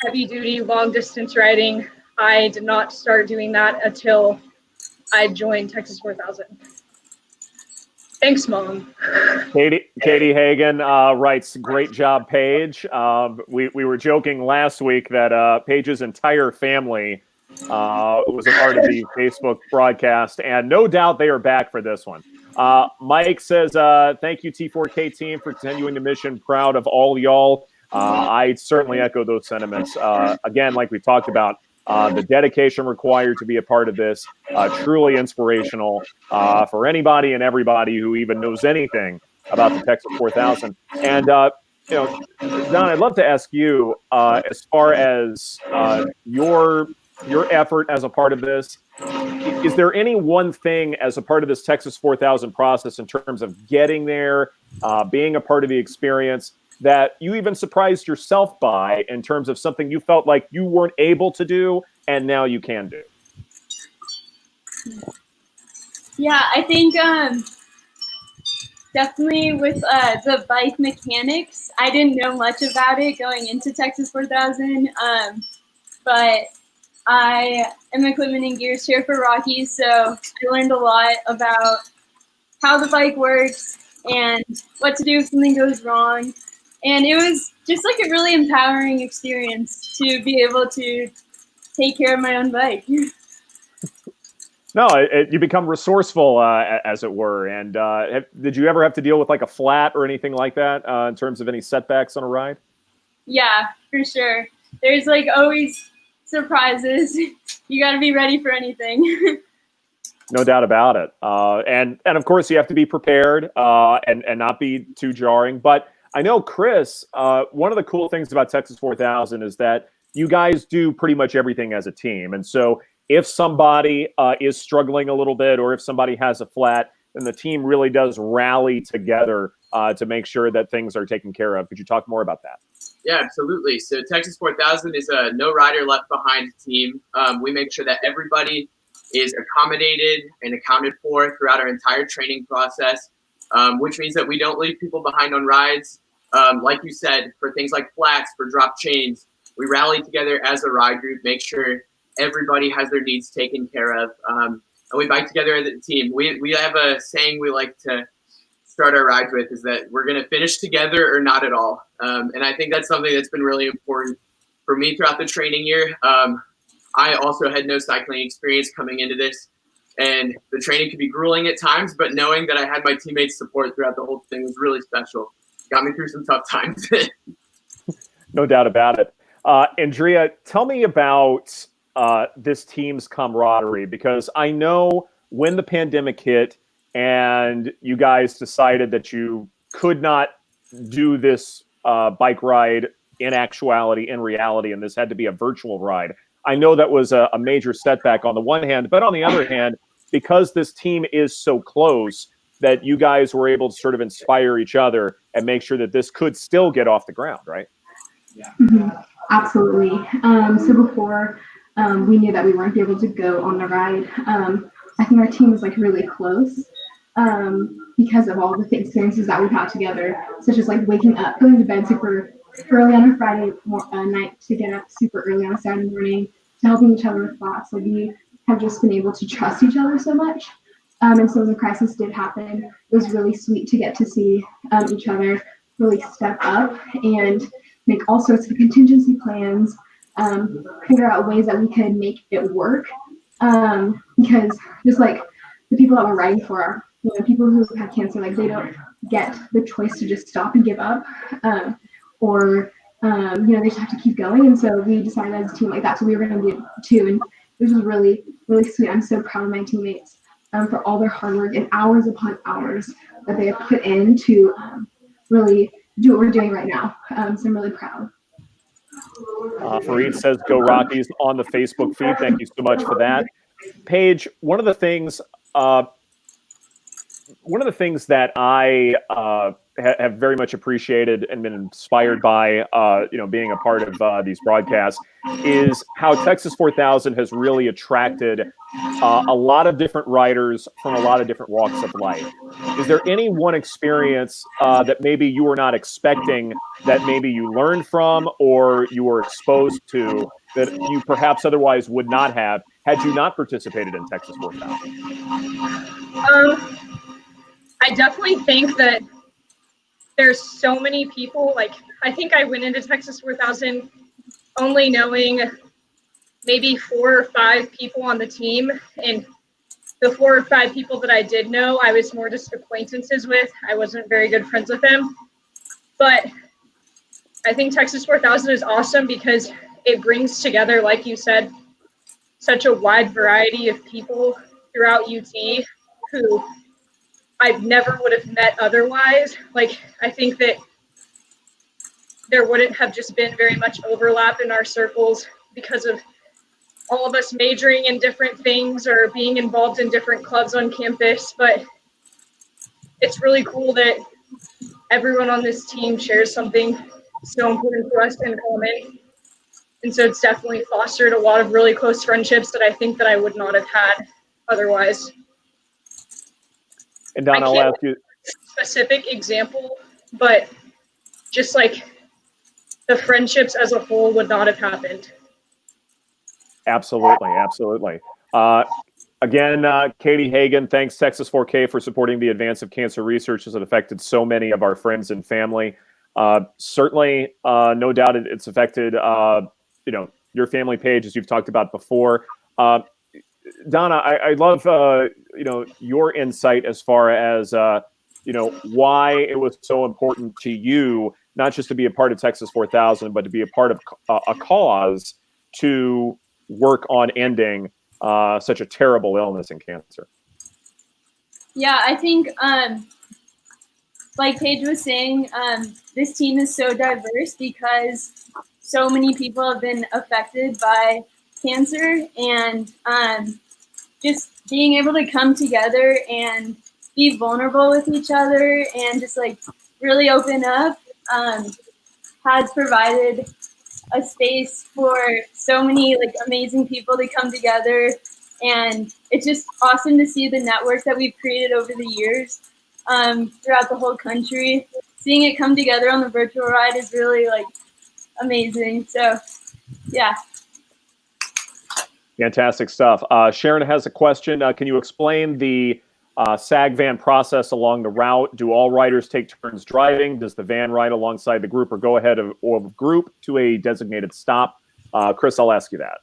[SPEAKER 6] heavy duty, long distance riding, I did not start doing that until I joined Texas 4000. Thanks, Mom.
[SPEAKER 9] Katie Hagan writes, "Great job, Paige." We were joking last week that Paige's entire family was a part of the Facebook broadcast, and no doubt they are back for this one. Mike says, "Thank you, T4K team, for continuing the mission. Proud of all y'all." I certainly echo those sentiments. Again, like we talked about, the dedication required to be a part of this, truly inspirational for anybody and everybody who even knows anything about the Texas 4000. And, Don, I'd love to ask you, as far as your effort as a part of this, is there any one thing as a part of this Texas 4000 process in terms of getting there, being a part of the experience, that you even surprised yourself by in terms of something you felt like you weren't able to do and now you can do?
[SPEAKER 7] Yeah, I think definitely with the bike mechanics, I didn't know much about it going into Texas 4000, but I am equipment and gears here for Rockies, so I learned a lot about how the bike works and what to do if something goes wrong. And it was just like a really empowering experience to be able to take care of my own bike.
[SPEAKER 9] No, you become resourceful, as it were. And did you ever have to deal with like a flat or anything like that in terms of any setbacks on a ride?
[SPEAKER 7] Yeah, for sure. There's like always surprises. You got to be ready for anything.
[SPEAKER 9] No doubt about it. And of course, you have to be prepared and not be too jarring. But I know, Chris, one of the cool things about Texas 4000 is that you guys do pretty much everything as a team. And so if somebody is struggling a little bit or if somebody has a flat, then the team really does rally together to make sure that things are taken care of. Could you talk more about that?
[SPEAKER 1] Yeah, absolutely. So Texas 4000 is a no rider left behind team. We make sure that everybody is accommodated and accounted for throughout our entire training process, which means that we don't leave people behind on rides. Like you said, for things like flats, for drop chains, we rally together as a ride group, make sure everybody has their needs taken care of, and we bike together as a team. We have a saying we like to start our rides with, is that we're going to finish together or not at all. And I think that's something that's been really important for me throughout the training year. I also had no cycling experience coming into this, and the training could be grueling at times, but knowing that I had my teammates' support throughout the whole thing was really special. Got me through some tough times.
[SPEAKER 9] No doubt about it. Andrea, tell me about this team's camaraderie, because I know when the pandemic hit and you guys decided that you could not do this bike ride in actuality, in reality, and this had to be a virtual ride. I know that was a major setback on the one hand, but on the other hand, because this team is so close, that you guys were able to sort of inspire each other and make sure that this could still get off the ground, right?
[SPEAKER 5] Yeah. Mm-hmm. Absolutely. So before we knew that we weren't able to go on the ride, I think our team was like really close because of all the experiences that we've had together, such as like waking up, going to bed super early on a Friday night to get up super early on a Saturday morning, to helping each other with thoughts. Like we have just been able to trust each other so much. And so when the crisis did happen, it was really sweet to get to see each other really step up and make all sorts of contingency plans, figure out ways that we could make it work. Because just like the people that we're riding for are, people who have cancer, like they don't get the choice to just stop and give up, or they just have to keep going. And so we decided as a team, like that's what we were going to do too. And this was really, really sweet. I'm so proud of my teammates for all their hard work and hours upon hours that they have put in to really do what we're doing right now. So I'm really proud.
[SPEAKER 9] Fareed says, "Go Rockies" on the Facebook feed. Thank you so much for that. Paige, one of the things that I have very much appreciated and been inspired by, being a part of these broadcasts, is how Texas 4000 has really attracted a lot of different riders from a lot of different walks of life. Is there any one experience that maybe you were not expecting, that maybe you learned from or you were exposed to, that you perhaps otherwise would not have had you not participated in Texas 4000?
[SPEAKER 6] I definitely think that there's so many people. Like, I think I went into Texas 4000 only knowing maybe 4 or 5 people on the team, and the 4 or 5 people that I did know, I was more just acquaintances with. I wasn't very good friends with them. But I think Texas 4000 is awesome because it brings together, like you said, such a wide variety of people throughout UT who I never would have met otherwise. Like, I think that there wouldn't have just been very much overlap in our circles because of all of us majoring in different things or being involved in different clubs on campus. But it's really cool that everyone on this team shares something so important to us in common. And so it's definitely fostered a lot of really close friendships that I think that I would not have had otherwise.
[SPEAKER 9] And Don, I'll ask you
[SPEAKER 6] a specific example, but just like the friendships as a whole would not have happened.
[SPEAKER 9] Absolutely. Again, Katie Hagan, thanks Texas 4K for supporting the advance of cancer research as it affected so many of our friends and family. Certainly, no doubt it's affected, your family page, as you've talked about before. Donna, I love, your insight as far as, why it was so important to you, not just to be a part of Texas 4000, but to be a part of a cause to work on ending such a terrible illness and cancer.
[SPEAKER 7] Yeah, I think, like Paige was saying, this team is so diverse because so many people have been affected by cancer, and just being able to come together and be vulnerable with each other and just like really open up has provided a space for so many like amazing people to come together. And it's just awesome to see the network that we've created over the years throughout the whole country. Seeing it come together on the virtual ride is really like amazing. So yeah.
[SPEAKER 9] Fantastic stuff. Sharon has a question. Can you explain the SAG van process along the route? Do all riders take turns driving? Does the van ride alongside the group or go ahead of group to a designated stop? Chris, I'll ask you that.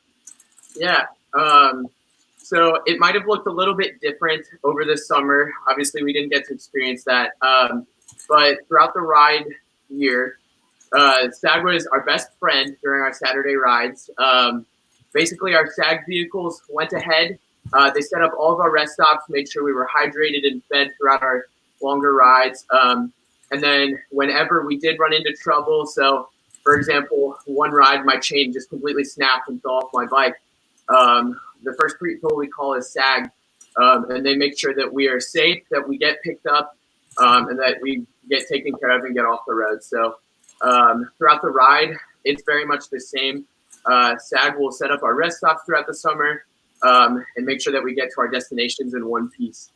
[SPEAKER 1] Yeah. So it might have looked a little bit different over this summer. Obviously, we didn't get to experience that. But throughout the ride year, SAG was our best friend during our Saturday rides. Basically, our SAG vehicles went ahead. They set up all of our rest stops, made sure we were hydrated and fed throughout our longer rides. And then whenever we did run into trouble, so for example, one ride, my chain just completely snapped and fell off my bike. The first people we call is SAG, and they make sure that we are safe, that we get picked up, and that we get taken care of and get off the road. So throughout the ride, it's very much the same. SAG will set up our rest stops throughout the summer and make sure that we get to our destinations in one piece.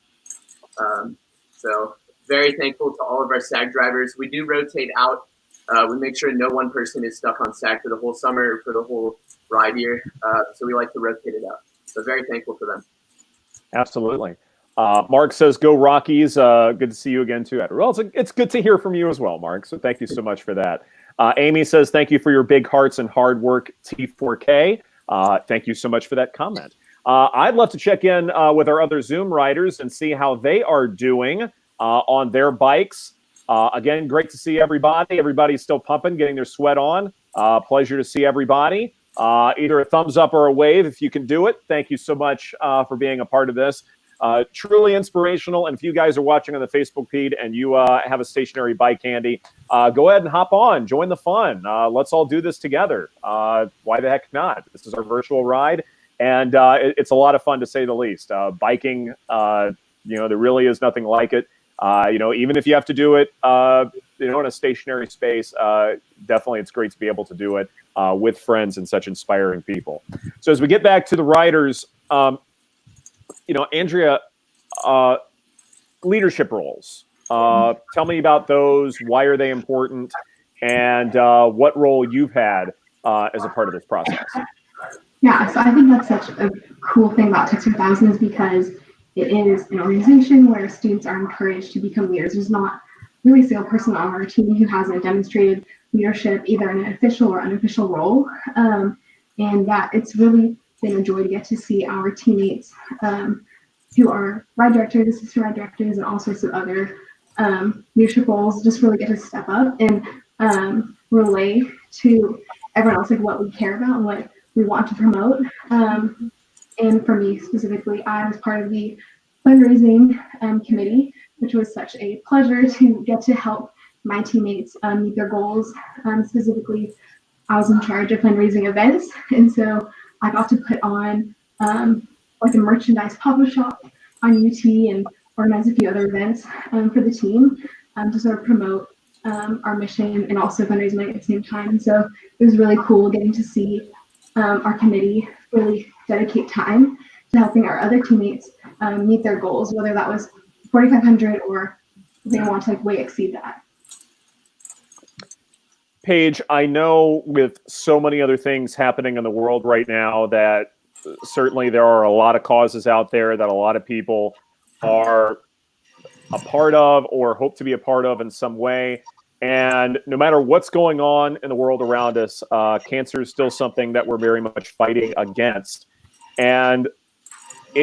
[SPEAKER 1] So very thankful to all of our SAG drivers. We do rotate out. We make sure no one person is stuck on SAG for the whole summer or for the whole ride year. So we like to rotate it out. So very thankful for them.
[SPEAKER 9] Absolutely. Mark says, go Rockies. Good to see you again, too, Edward. Well, it's good to hear from you as well, Mark. So thank you so much for that. Amy says, thank you for your big hearts and hard work, T4K. Thank you so much for that comment. I'd love to check in with our other Zoom riders and see how they are doing on their bikes. Again, great to see everybody. Everybody's still pumping, getting their sweat on. Pleasure to see everybody. Either a thumbs up or a wave if you can do it. Thank you so much for being a part of this. Truly inspirational. And if you guys are watching on the Facebook feed and you have a stationary bike handy, go ahead and hop on, join the fun. Let's all do this together. Why the heck not? This is our virtual ride, and it's a lot of fun to say the least. Biking, there really is nothing like it. Even if you have to do it, in a stationary space, definitely it's great to be able to do it with friends and such inspiring people. So as we get back to the riders, Andrea, leadership roles. Tell me about those. Why are they important? And what role you've had as a part of this process.
[SPEAKER 5] Yeah, so I think that's such a cool thing about Texas 4000 is because it is an organization where students are encouraged to become leaders. There's not really a single person on our team who hasn't demonstrated leadership either in an official or unofficial role. And that it's really been a joy to get to see our teammates who are ride directors, assistant ride directors, and all sorts of other leadership roles just really get to step up. And relay to everyone else like what we care about and what we want to promote. And for me specifically, I was part of the fundraising committee, which was such a pleasure to get to help my teammates meet their goals. Specifically, I was in charge of fundraising events, and so I got to put on like a merchandise pop-up shop on UT and organize a few other events for the team to sort of promote our mission and also fundraising at the same time. And so it was really cool getting to see our committee really dedicate time to helping our other teammates meet their goals, whether that was 4,500 or they want to like way exceed that.
[SPEAKER 9] Paige, I know with so many other things happening in the world right now that certainly there are a lot of causes out there that a lot of people are a part of or hope to be a part of in some way. And no matter what's going on in the world around us, cancer is still something that we're very much fighting against. And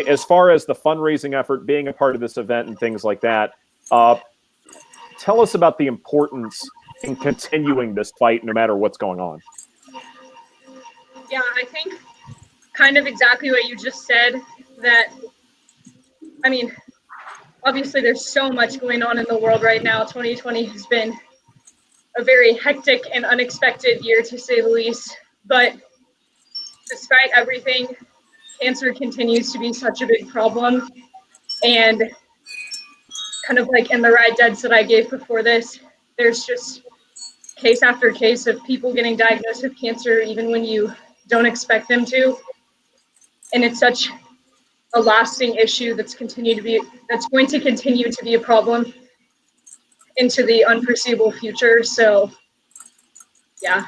[SPEAKER 9] as far as the fundraising effort, being a part of this event and things like that, tell us about the importance in continuing this fight no matter what's going on.
[SPEAKER 6] Yeah, I think kind of exactly what you just said, that, I mean, obviously there's so much going on in the world right now. 2020 has been a very hectic and unexpected year, to say the least. But despite everything, cancer continues to be such a big problem. And kind of like in the ride deads that I gave before this, there's just case after case of people getting diagnosed with cancer even when you don't expect them to. And it's such a lasting issue that's going to continue to be a problem into the unforeseeable future. So yeah.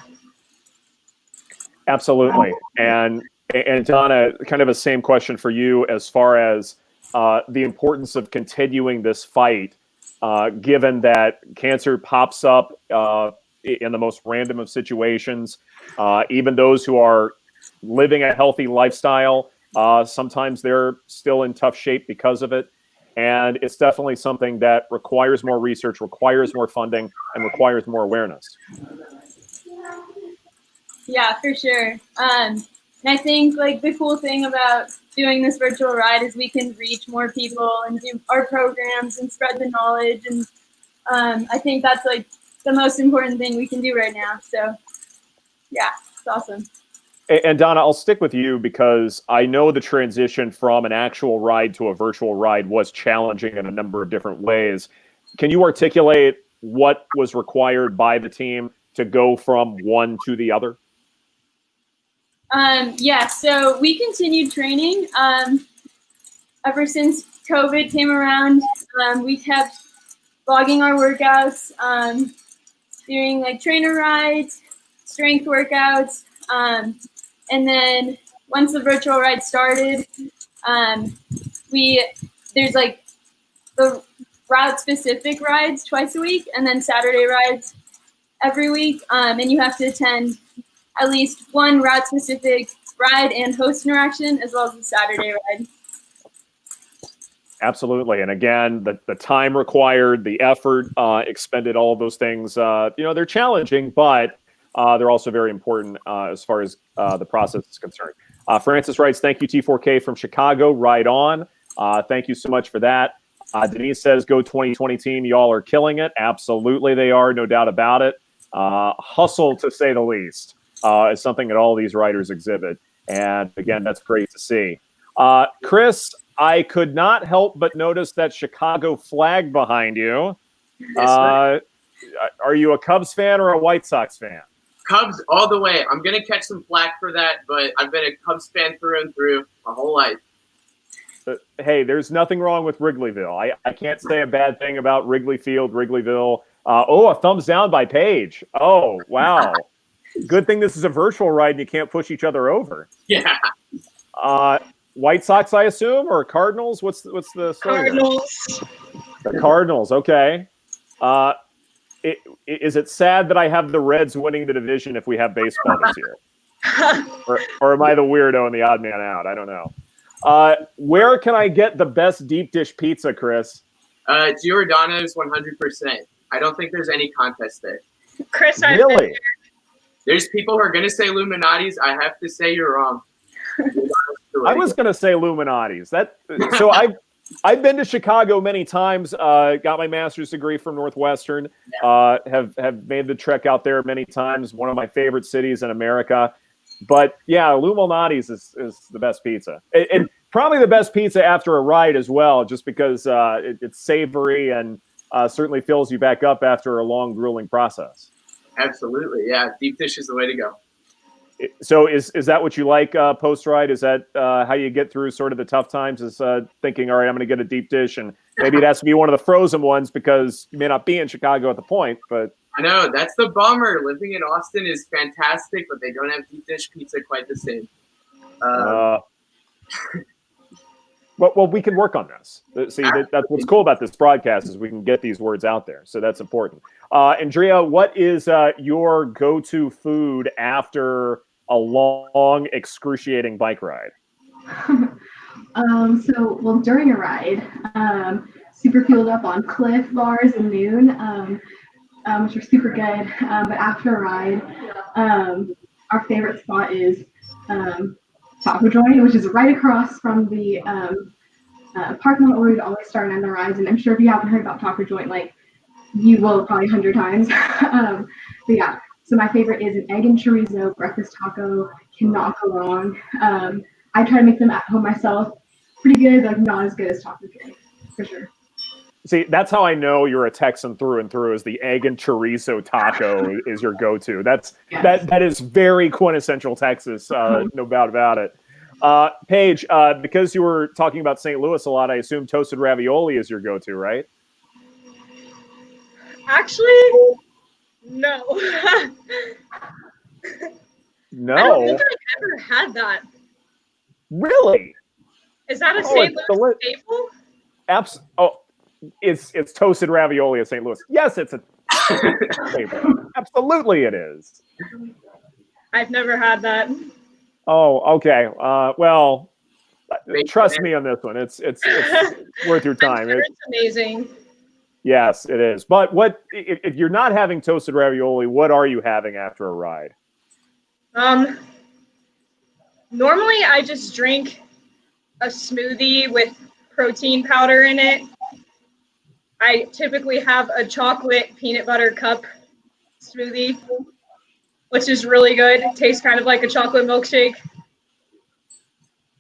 [SPEAKER 9] Absolutely. And Donna, kind of a same question for you as far as the importance of continuing this fight, given that cancer pops up in the most random of situations. Even those who are living a healthy lifestyle, sometimes they're still in tough shape because of it. And it's definitely something that requires more research, requires more funding, and requires more awareness.
[SPEAKER 7] Yeah, for sure. And I think like the cool thing about doing this virtual ride is we can reach more people and do our programs and spread the knowledge. And I think that's like the most important thing we can do right now. So yeah, it's awesome.
[SPEAKER 9] And Donna, I'll stick with you because I know the transition from an actual ride to a virtual ride was challenging in a number of different ways. Can you articulate what was required by the team to go from one to the other?
[SPEAKER 7] Yeah, so we continued training ever since COVID came around. We kept logging our workouts, doing like trainer rides, strength workouts, and then once the virtual ride started, there's like the route specific rides twice a week, and then Saturday rides every week, and you have to attend at least one route specific ride and host interaction, as well as the Saturday ride.
[SPEAKER 9] Absolutely. And again, the time required, the effort expended, all of those things, they're challenging, but they're also very important as far as the process is concerned. Francis writes, thank you, T4K from Chicago. Right on. Thank you so much for that. Denise says, go 2020 team. Y'all are killing it. Absolutely they are. No doubt about it. Hustle, to say the least, is something that all these riders exhibit. And again, that's great to see. Chris, I could not help but notice that Chicago flag behind you. Are you a Cubs fan or a White Sox fan?
[SPEAKER 1] Cubs all the way. I'm going to catch some flack for that, but I've been a Cubs fan through and through my whole life.
[SPEAKER 9] Hey, there's nothing wrong with Wrigleyville. I can't say a bad thing about Wrigley Field, Wrigleyville. A thumbs down by Paige. Oh, wow. Good thing this is a virtual ride and you can't push each other over.
[SPEAKER 1] Yeah.
[SPEAKER 9] White Sox, I assume, or Cardinals? What's the story?
[SPEAKER 6] Cardinals.
[SPEAKER 9] The Cardinals, okay. Is it sad that I have the Reds winning the division if we have baseball this year? or am I the weirdo and the odd man out? I don't know. Where can I get the best deep dish pizza, Chris?
[SPEAKER 1] Giordano's 100%. I don't think there's any contest there.
[SPEAKER 6] Chris, I've
[SPEAKER 9] Really?
[SPEAKER 6] been there.
[SPEAKER 1] There's people who are going to say Illuminatis. I have to say you're wrong.
[SPEAKER 9] I was going to say Illuminatis. So I've been to Chicago many times. Got my master's degree from Northwestern. Have made the trek out there many times. One of my favorite cities in America. But yeah, Illuminatis is the best pizza, and probably the best pizza after a ride as well, just because it's savory and certainly fills you back up after a long, grueling process.
[SPEAKER 1] Absolutely, yeah. Deep dish is the way to go.
[SPEAKER 9] So is that what you like post ride? Is that how you get through sort of the tough times? Is thinking, all right, I'm going to get a deep dish, and maybe it has to be one of the frozen ones because you may not be in Chicago at the point. But
[SPEAKER 1] I know that's the bummer. Living in Austin is fantastic, but they don't have deep dish pizza quite the same.
[SPEAKER 9] Well, we can work on this. See, that's what's cool about this broadcast is we can get these words out there. So that's important. Andrea, what is your go-to food after a long, excruciating bike ride?
[SPEAKER 5] Well, during a ride, super fueled up on CLIF bars and Noon, which are super good. But after a ride, our favorite spot is Taco Joint, which is right across from the parking lot where we'd always start and end the rides. And I'm sure if you haven't heard about Taco Joint, like you will probably 100 times. But yeah, so my favorite is an egg and chorizo breakfast taco. Cannot go wrong. I try to make them at home myself. Pretty good, but not as good as Taco Joint, for sure.
[SPEAKER 9] See, that's how I know you're a Texan through and through. Is the egg and chorizo taco is your go-to? That is very quintessential Texas, no doubt about it. Paige, because you were talking about St. Louis a lot, I assume toasted ravioli is your go-to, right?
[SPEAKER 6] Actually, no.
[SPEAKER 9] No.
[SPEAKER 6] I don't think I've ever had that.
[SPEAKER 9] Really?
[SPEAKER 6] Is that a St. Louis staple?
[SPEAKER 9] It's toasted ravioli at St. Louis. Yes, it's a staple. Absolutely, it is.
[SPEAKER 6] I've never had that.
[SPEAKER 9] Oh, okay. Well, trust me on this one. It's worth your time.
[SPEAKER 6] It's amazing.
[SPEAKER 9] Yes, it is. But what if you're not having toasted ravioli? What are you having after a ride?
[SPEAKER 6] Normally I just drink a smoothie with protein powder in it. I typically have a chocolate peanut butter cup smoothie, which is really good. It tastes kind of like a chocolate milkshake.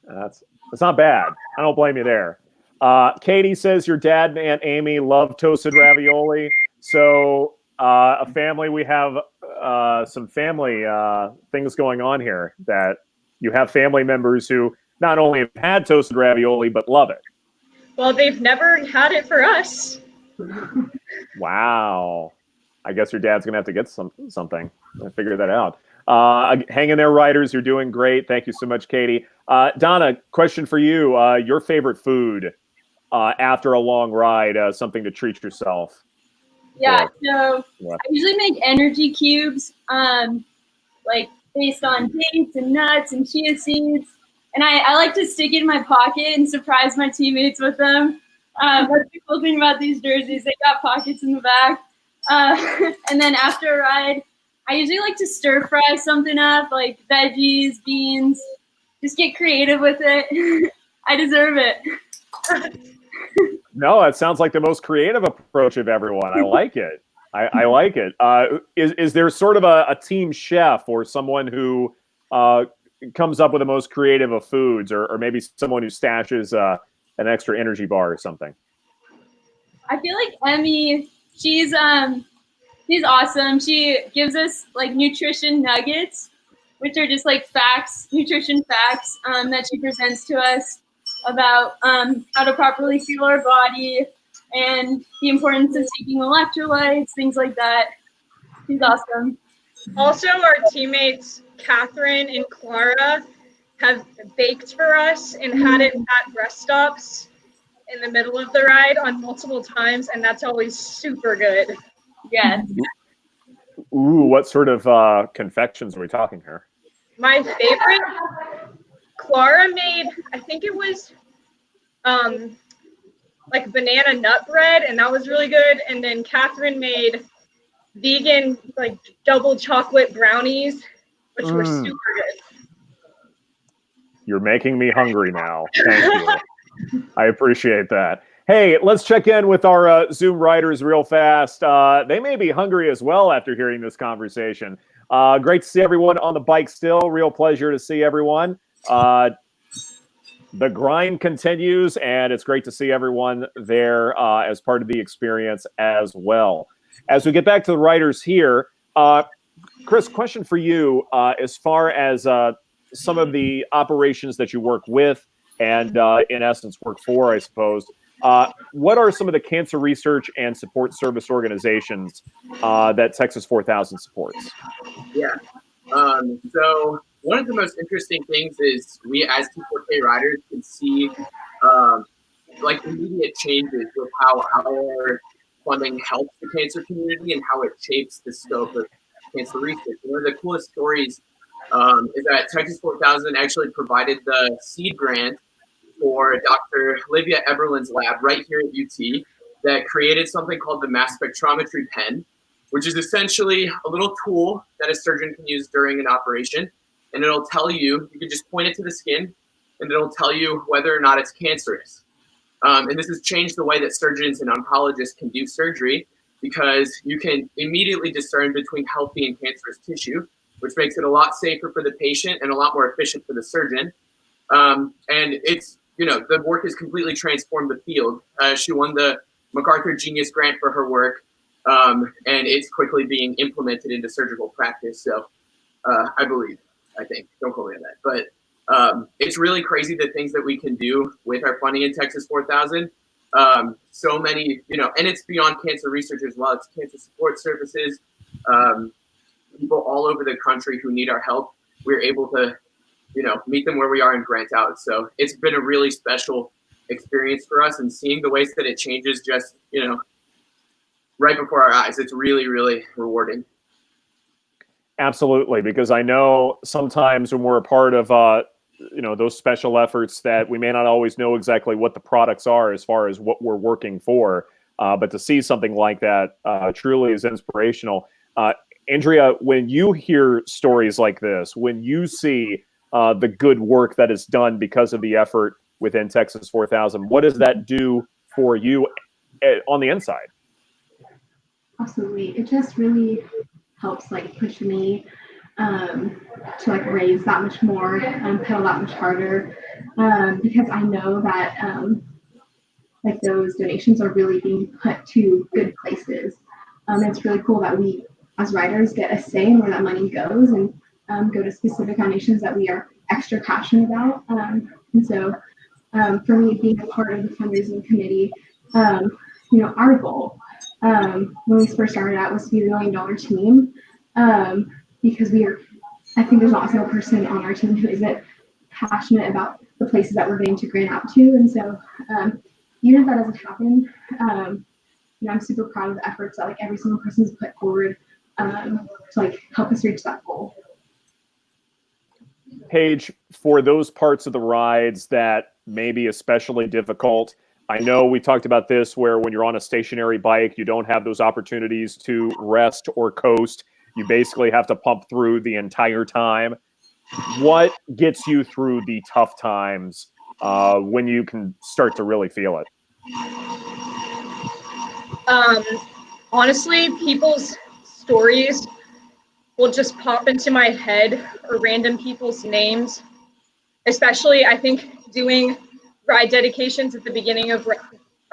[SPEAKER 9] That's not bad. I don't blame you there. Katie says your dad and Aunt Amy love toasted ravioli. So a family, we have some family things going on here that you have family members who not only have had toasted ravioli, but love it.
[SPEAKER 6] Well, they've never had it for us.
[SPEAKER 9] Wow. I guess your dad's going to have to get something. Figure that out. Hang in there, riders. You're doing great. Thank you so much, Katie. Donna, question for you. Your favorite food after a long ride, something to treat yourself.
[SPEAKER 7] Yeah, so I usually make energy cubes, like based on dates and nuts and chia seeds. And I like to stick it in my pocket and surprise my teammates with them. That's the cool thing about these jerseys. They got pockets in the back. And then after a ride, I usually like to stir fry something up, like veggies, beans. Just get creative with it. I deserve it.
[SPEAKER 9] No, that sounds like the most creative approach of everyone. I like it. I like it. Is there sort of a team chef or someone who comes up with the most creative of foods, or maybe someone who stashes an extra energy bar or something?
[SPEAKER 7] I feel like Emmy, she's awesome. She gives us like nutrition nuggets, which are just like facts, nutrition facts that she presents to us about how to properly fuel our body and the importance of taking electrolytes, things like that. She's awesome.
[SPEAKER 6] Also, our teammates, Catherine and Clara, have baked for us and had it at rest stops in the middle of the ride on multiple times, and that's always super good.
[SPEAKER 7] Yes.
[SPEAKER 9] Ooh, what sort of confections are we talking here?
[SPEAKER 6] My favorite, Clara made, I think it was like banana nut bread, and that was really good. And then Catherine made vegan like double chocolate brownies, which were super good.
[SPEAKER 9] You're making me hungry now. Thank you. I appreciate that. Hey, let's check in with our Zoom writers real fast. They may be hungry as well after hearing this conversation. Great to see everyone on the bike still. Real pleasure to see everyone. The grind continues, and it's great to see everyone there as part of the experience as well. As we get back to the writers here, Chris, question for you as far as some of the operations that you work with and in essence work for, I suppose. What are some of the cancer research and support service organizations that Texas 4000 supports?
[SPEAKER 1] Yeah. So one of the most interesting things is we as T4K riders can see like immediate changes with how our funding helps the cancer community and how it shapes the scope of cancer research. One of the coolest stories is that Texas 4000 actually provided the seed grant for Dr. Olivia Eberlin's lab right here at UT that created something called the mass spectrometry pen, which is essentially a little tool that a surgeon can use during an operation. And it'll tell you, you can just point it to the skin, and it'll tell you whether or not it's cancerous. And this has changed the way that surgeons and oncologists can do surgery because you can immediately discern between healthy and cancerous tissue, which makes it a lot safer for the patient and a lot more efficient for the surgeon. And it's, you know, the work has completely transformed the field. She won the MacArthur Genius Grant for her work, and it's quickly being implemented into surgical practice. So I think, don't quote me on that, but it's really crazy the things that we can do with our funding in Texas 4000. So many, you know, and it's beyond cancer research as well. It's cancer support services, people all over the country who need our help. We're able to, you know, meet them where we are and grant out. So it's been a really special experience for us, and seeing the ways that it changes just, you know, right before our eyes. It's really, really rewarding.
[SPEAKER 9] Absolutely, because I know sometimes when we're a part of you know, those special efforts that we may not always know exactly what the products are as far as what we're working for, but to see something like that truly is inspirational. Andrea, when you hear stories like this, when you see the good work that is done because of the effort within Texas 4000, what does that do for you on the inside?
[SPEAKER 5] Absolutely. It just really helps like push me to like raise that much more, pedal that much harder, because I know that like those donations are really being put to good places. It's really cool that we as riders get a say in where that money goes and go to specific foundations that we are extra passionate about. And so for me, being a part of the fundraising committee, you know, our goal when we first started out was to be a $1 million team, because I think there's not a single person on our team who isn't passionate about the places that we're getting to grant out to. And so even if that doesn't happen, you know, I'm super proud of the efforts that like every single person's put forward to like help us reach that goal.
[SPEAKER 9] Paige, for those parts of the rides that may be especially difficult, I know we talked about this where when you're on a stationary bike, you don't have those opportunities to rest or coast. You basically have to pump through the entire time. What gets you through the tough times when you can start to really feel it?
[SPEAKER 6] Honestly, people's stories will just pop into my head, or random people's names. Especially, I think doing ride dedications at the beginning of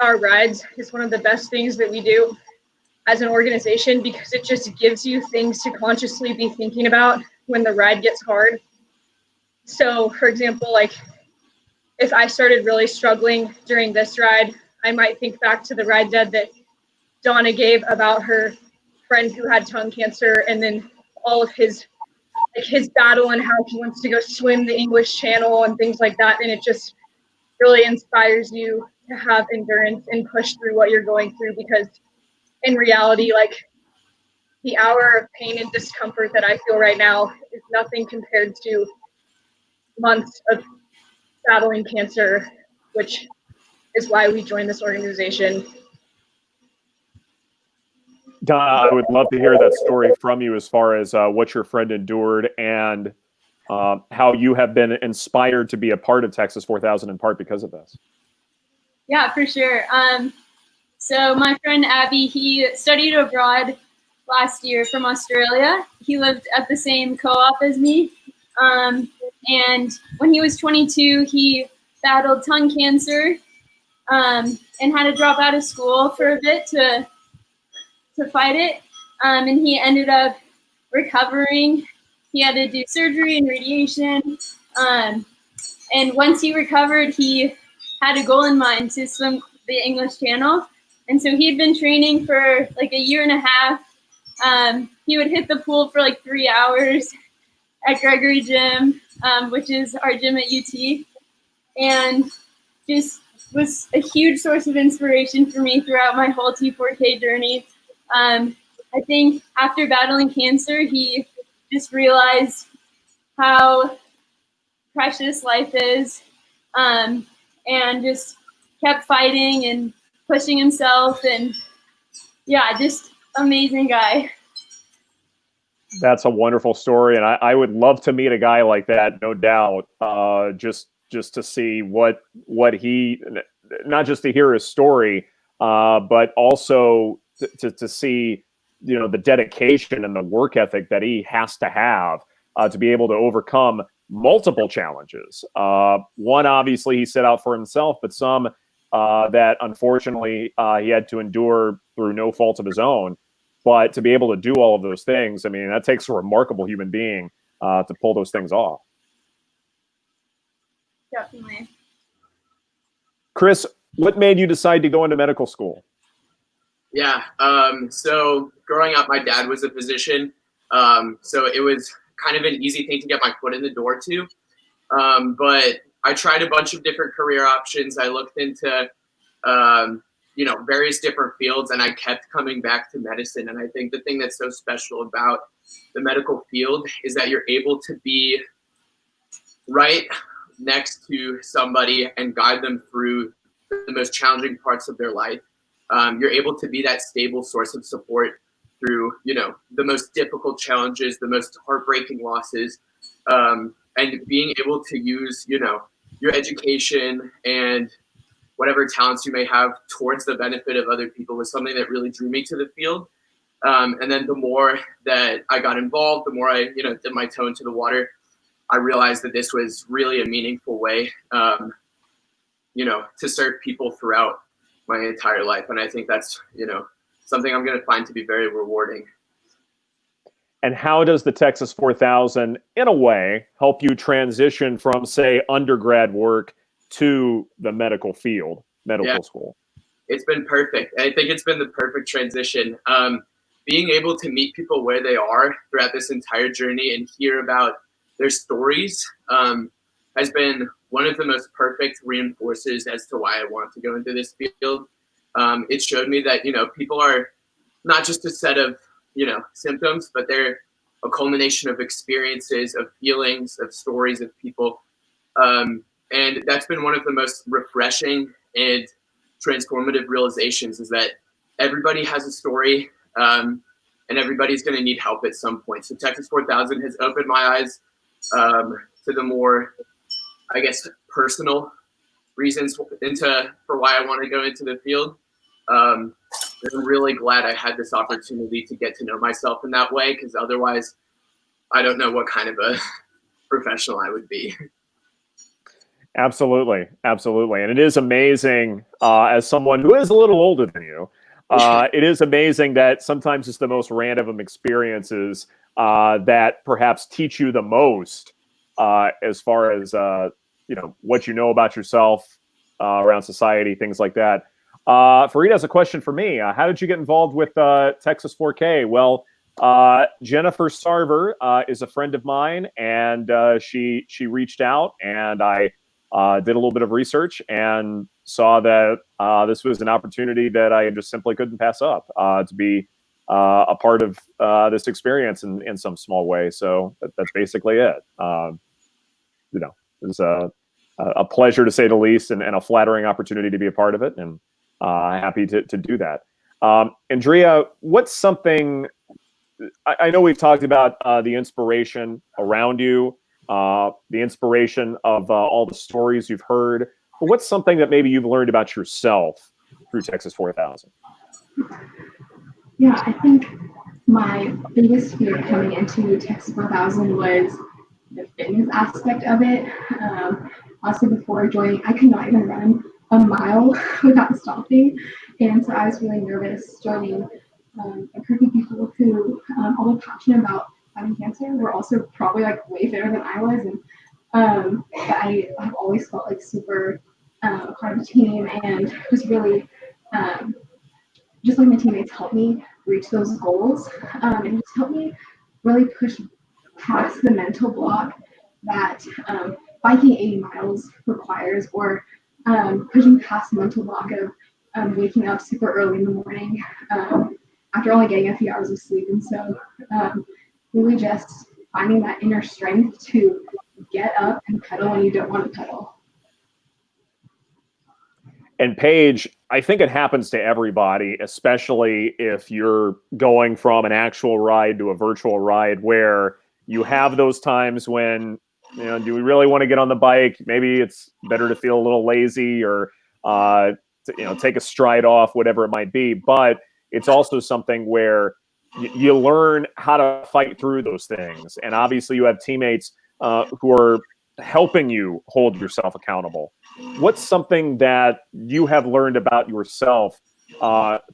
[SPEAKER 6] our rides is one of the best things that we do as an organization, because it just gives you things to consciously be thinking about when the ride gets hard. So, for example, like if I started really struggling during this ride, I might think back to the ride dead that Donna gave about her friend who had tongue cancer, and then all of his battle and how he wants to go swim the English Channel and things like that. And it just really inspires you to have endurance and push through what you're going through, because in reality, like the hour of pain and discomfort that I feel right now is nothing compared to months of battling cancer, which is why we joined this organization.
[SPEAKER 9] Donna, I would love to hear that story from you as far as what your friend endured and how you have been inspired to be a part of Texas 4000 in part because of this.
[SPEAKER 7] Yeah, for sure. So my friend Abby, he studied abroad last year from Australia. He lived at the same co-op as me. And when he was 22, he battled tongue cancer and had to drop out of school for a bit to fight it. And he ended up recovering. He had to do surgery and radiation. And once he recovered, he had a goal in mind to swim the English Channel. And so he'd been training for like a year and a half. He would hit the pool for like 3 hours at Gregory Gym, which is our gym at UT. And just was a huge source of inspiration for me throughout my whole T4K journey. I think after battling cancer, he just realized how precious life is, and just kept fighting and pushing himself, and yeah, just amazing guy.
[SPEAKER 9] That's a wonderful story, and I would love to meet a guy like that, no doubt. Just to see what he, not just to hear his story, but also to see, you know, the dedication and the work ethic that he has to have to be able to overcome multiple challenges. One, obviously, he set out for himself, but some that unfortunately he had to endure through no fault of his own. But to be able to do all of those things, I mean, that takes a remarkable human being to pull those things off.
[SPEAKER 7] Definitely.
[SPEAKER 9] Chris, what made you decide to go into medical school?
[SPEAKER 1] Yeah, so growing up, my dad was a physician, so it was kind of an easy thing to get my foot in the door to. But I tried a bunch of different career options. I looked into, you know, various different fields, and I kept coming back to medicine. And I think the thing that's so special about the medical field is that you're able to be right next to somebody and guide them through the most challenging parts of their life. You're able to be that stable source of support through, you know, the most difficult challenges, the most heartbreaking losses, and being able to use, you know, your education and whatever talents you may have towards the benefit of other people was something that really drew me to the field. And then the more that I got involved, the more I, you know, dipped my toe into the water, I realized that this was really a meaningful way, you know, to serve people throughout my entire life. And I think that's, you know, something I'm going to find to be very rewarding.
[SPEAKER 9] And how does the Texas 4000, in a way, help you transition from, say, undergrad work to the medical field, medical school?
[SPEAKER 1] It's been perfect. I think it's been the perfect transition. Being able to meet people where they are throughout this entire journey and hear about their stories has been one of the most perfect reinforcers as to why I want to go into this field. It showed me that, you know, people are not just a set of, you know, symptoms, but they're a culmination of experiences, of feelings, of stories of people. And that's been one of the most refreshing and transformative realizations, is that everybody has a story, and everybody's going to need help at some point. So Texas 4000 has opened my eyes to the more, I guess, personal reasons for why I want to go into the field. I'm really glad I had this opportunity to get to know myself in that way, because otherwise I don't know what kind of a professional I would be.
[SPEAKER 9] Absolutely. Absolutely. And it is amazing, as someone who is a little older than you, it is amazing that sometimes it's the most random experiences that perhaps teach you the most as far as, you know, what you know about yourself around society, things like that. Fareed has a question for me. How did you get involved with Texas 4K? Well, Jennifer Sarver is a friend of mine, and she reached out, and I did a little bit of research and saw that this was an opportunity that I just simply couldn't pass up to be a part of this experience in some small way. So that's basically it. You know, it was a pleasure to say the least, and a flattering opportunity to be a part of it, and happy to do that. Andrea, what's something, I know we've talked about the inspiration around you, the inspiration of all the stories you've heard, but what's something that maybe you've learned about yourself through Texas 4000?
[SPEAKER 5] Yeah, I think my biggest fear coming into Texas 4000 was the fitness aspect of it. Also, before joining, I could not even run a mile without stopping, and so I was really nervous joining a group of people who, although passionate about fighting cancer, were also probably like way fitter than I was, and but I've always felt like super part of the team, and was really just like my teammates helped me reach those goals, and just helped me really push past the mental block that biking 80 miles requires, or pushing past the mental block of waking up super early in the morning after only getting a few hours of sleep. And so really just finding that inner strength to get up and pedal when you don't want to pedal.
[SPEAKER 9] And Paige, I think it happens to everybody, especially if you're going from an actual ride to a virtual ride, where you have those times when, you know, do we really want to get on the bike? Maybe it's better to feel a little lazy, or take a stride off, whatever it might be. But it's also something where you learn how to fight through those things. And obviously you have teammates who are helping you hold yourself accountable. What's something that you have learned about yourself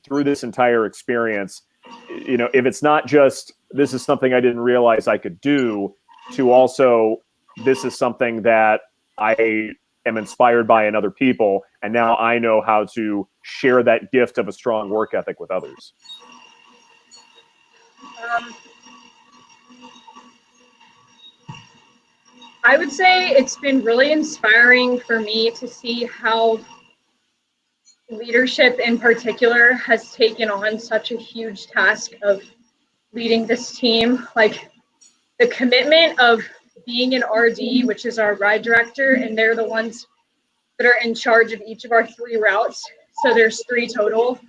[SPEAKER 9] through this entire experience? You know, if it's not just, this is something I didn't realize I could do, to also, this is something that I am inspired by in other people, and now I know how to share that gift of a strong work ethic with others.
[SPEAKER 6] I would say it's been really inspiring for me to see how leadership in particular has taken on such a huge task of leading this team. Like the commitment of being an RD, which is our ride director, and they're the ones that are in charge of each of our 3 routes. So there's 3 total.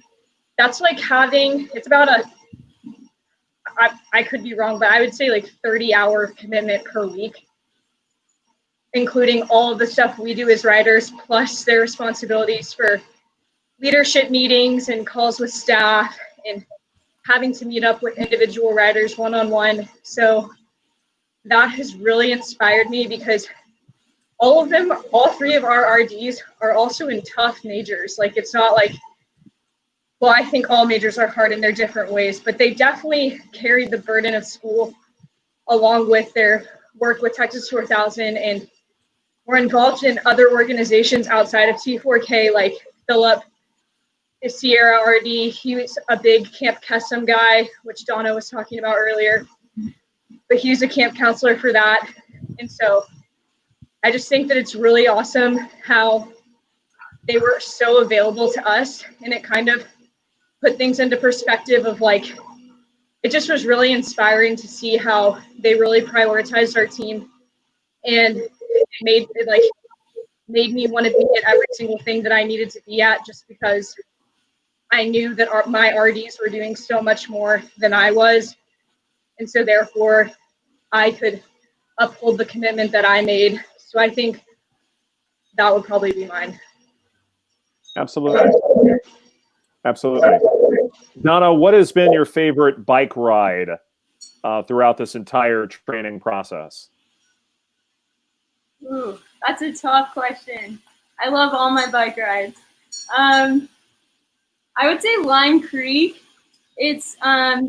[SPEAKER 6] That's like having, it's about I could be wrong, but I would say like 30-hour commitment per week, including all of the stuff we do as riders, plus their responsibilities for leadership meetings and calls with staff, and having to meet up with individual riders one-on-one. So that has really inspired me, because all 3 of our RDs are also in tough majors. Like, it's not like, well, I think all majors are hard in their different ways, but they definitely carry the burden of school along with their work with Texas 4000, and we're involved in other organizations outside of T4K, like Philip is Sierra RD. He's a big Camp Kesem guy, which Donna was talking about earlier, but he's a camp counselor for that. And so I just think that it's really awesome how they were so available to us, and it kind of put things into perspective of like, it just was really inspiring to see how they really prioritized our team, and it made me want to be at every single thing that I needed to be at, just because I knew that my RDs were doing so much more than I was. And so therefore I could uphold the commitment that I made. So I think that would probably be mine.
[SPEAKER 9] Absolutely. Absolutely. Donna, what has been your favorite bike ride throughout this entire training process?
[SPEAKER 7] Ooh, that's a tough question. I love all my bike rides. I would say Lime Creek. It's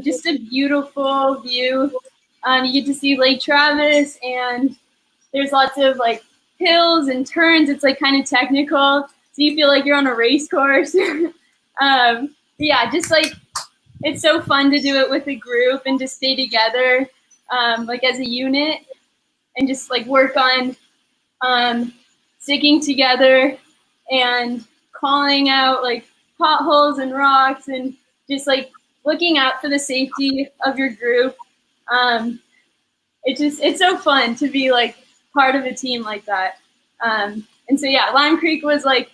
[SPEAKER 7] just a beautiful view. You get to see Lake Travis, and there's lots of like hills and turns. It's like kind of technical, so you feel like you're on a race course. Yeah, just like, it's so fun to do it with a group and to stay together, like as a unit, and just like work on sticking together and calling out like potholes and rocks, and just like looking out for the safety of your group. It's so fun to be like part of a team like that. And so yeah, Lime Creek was like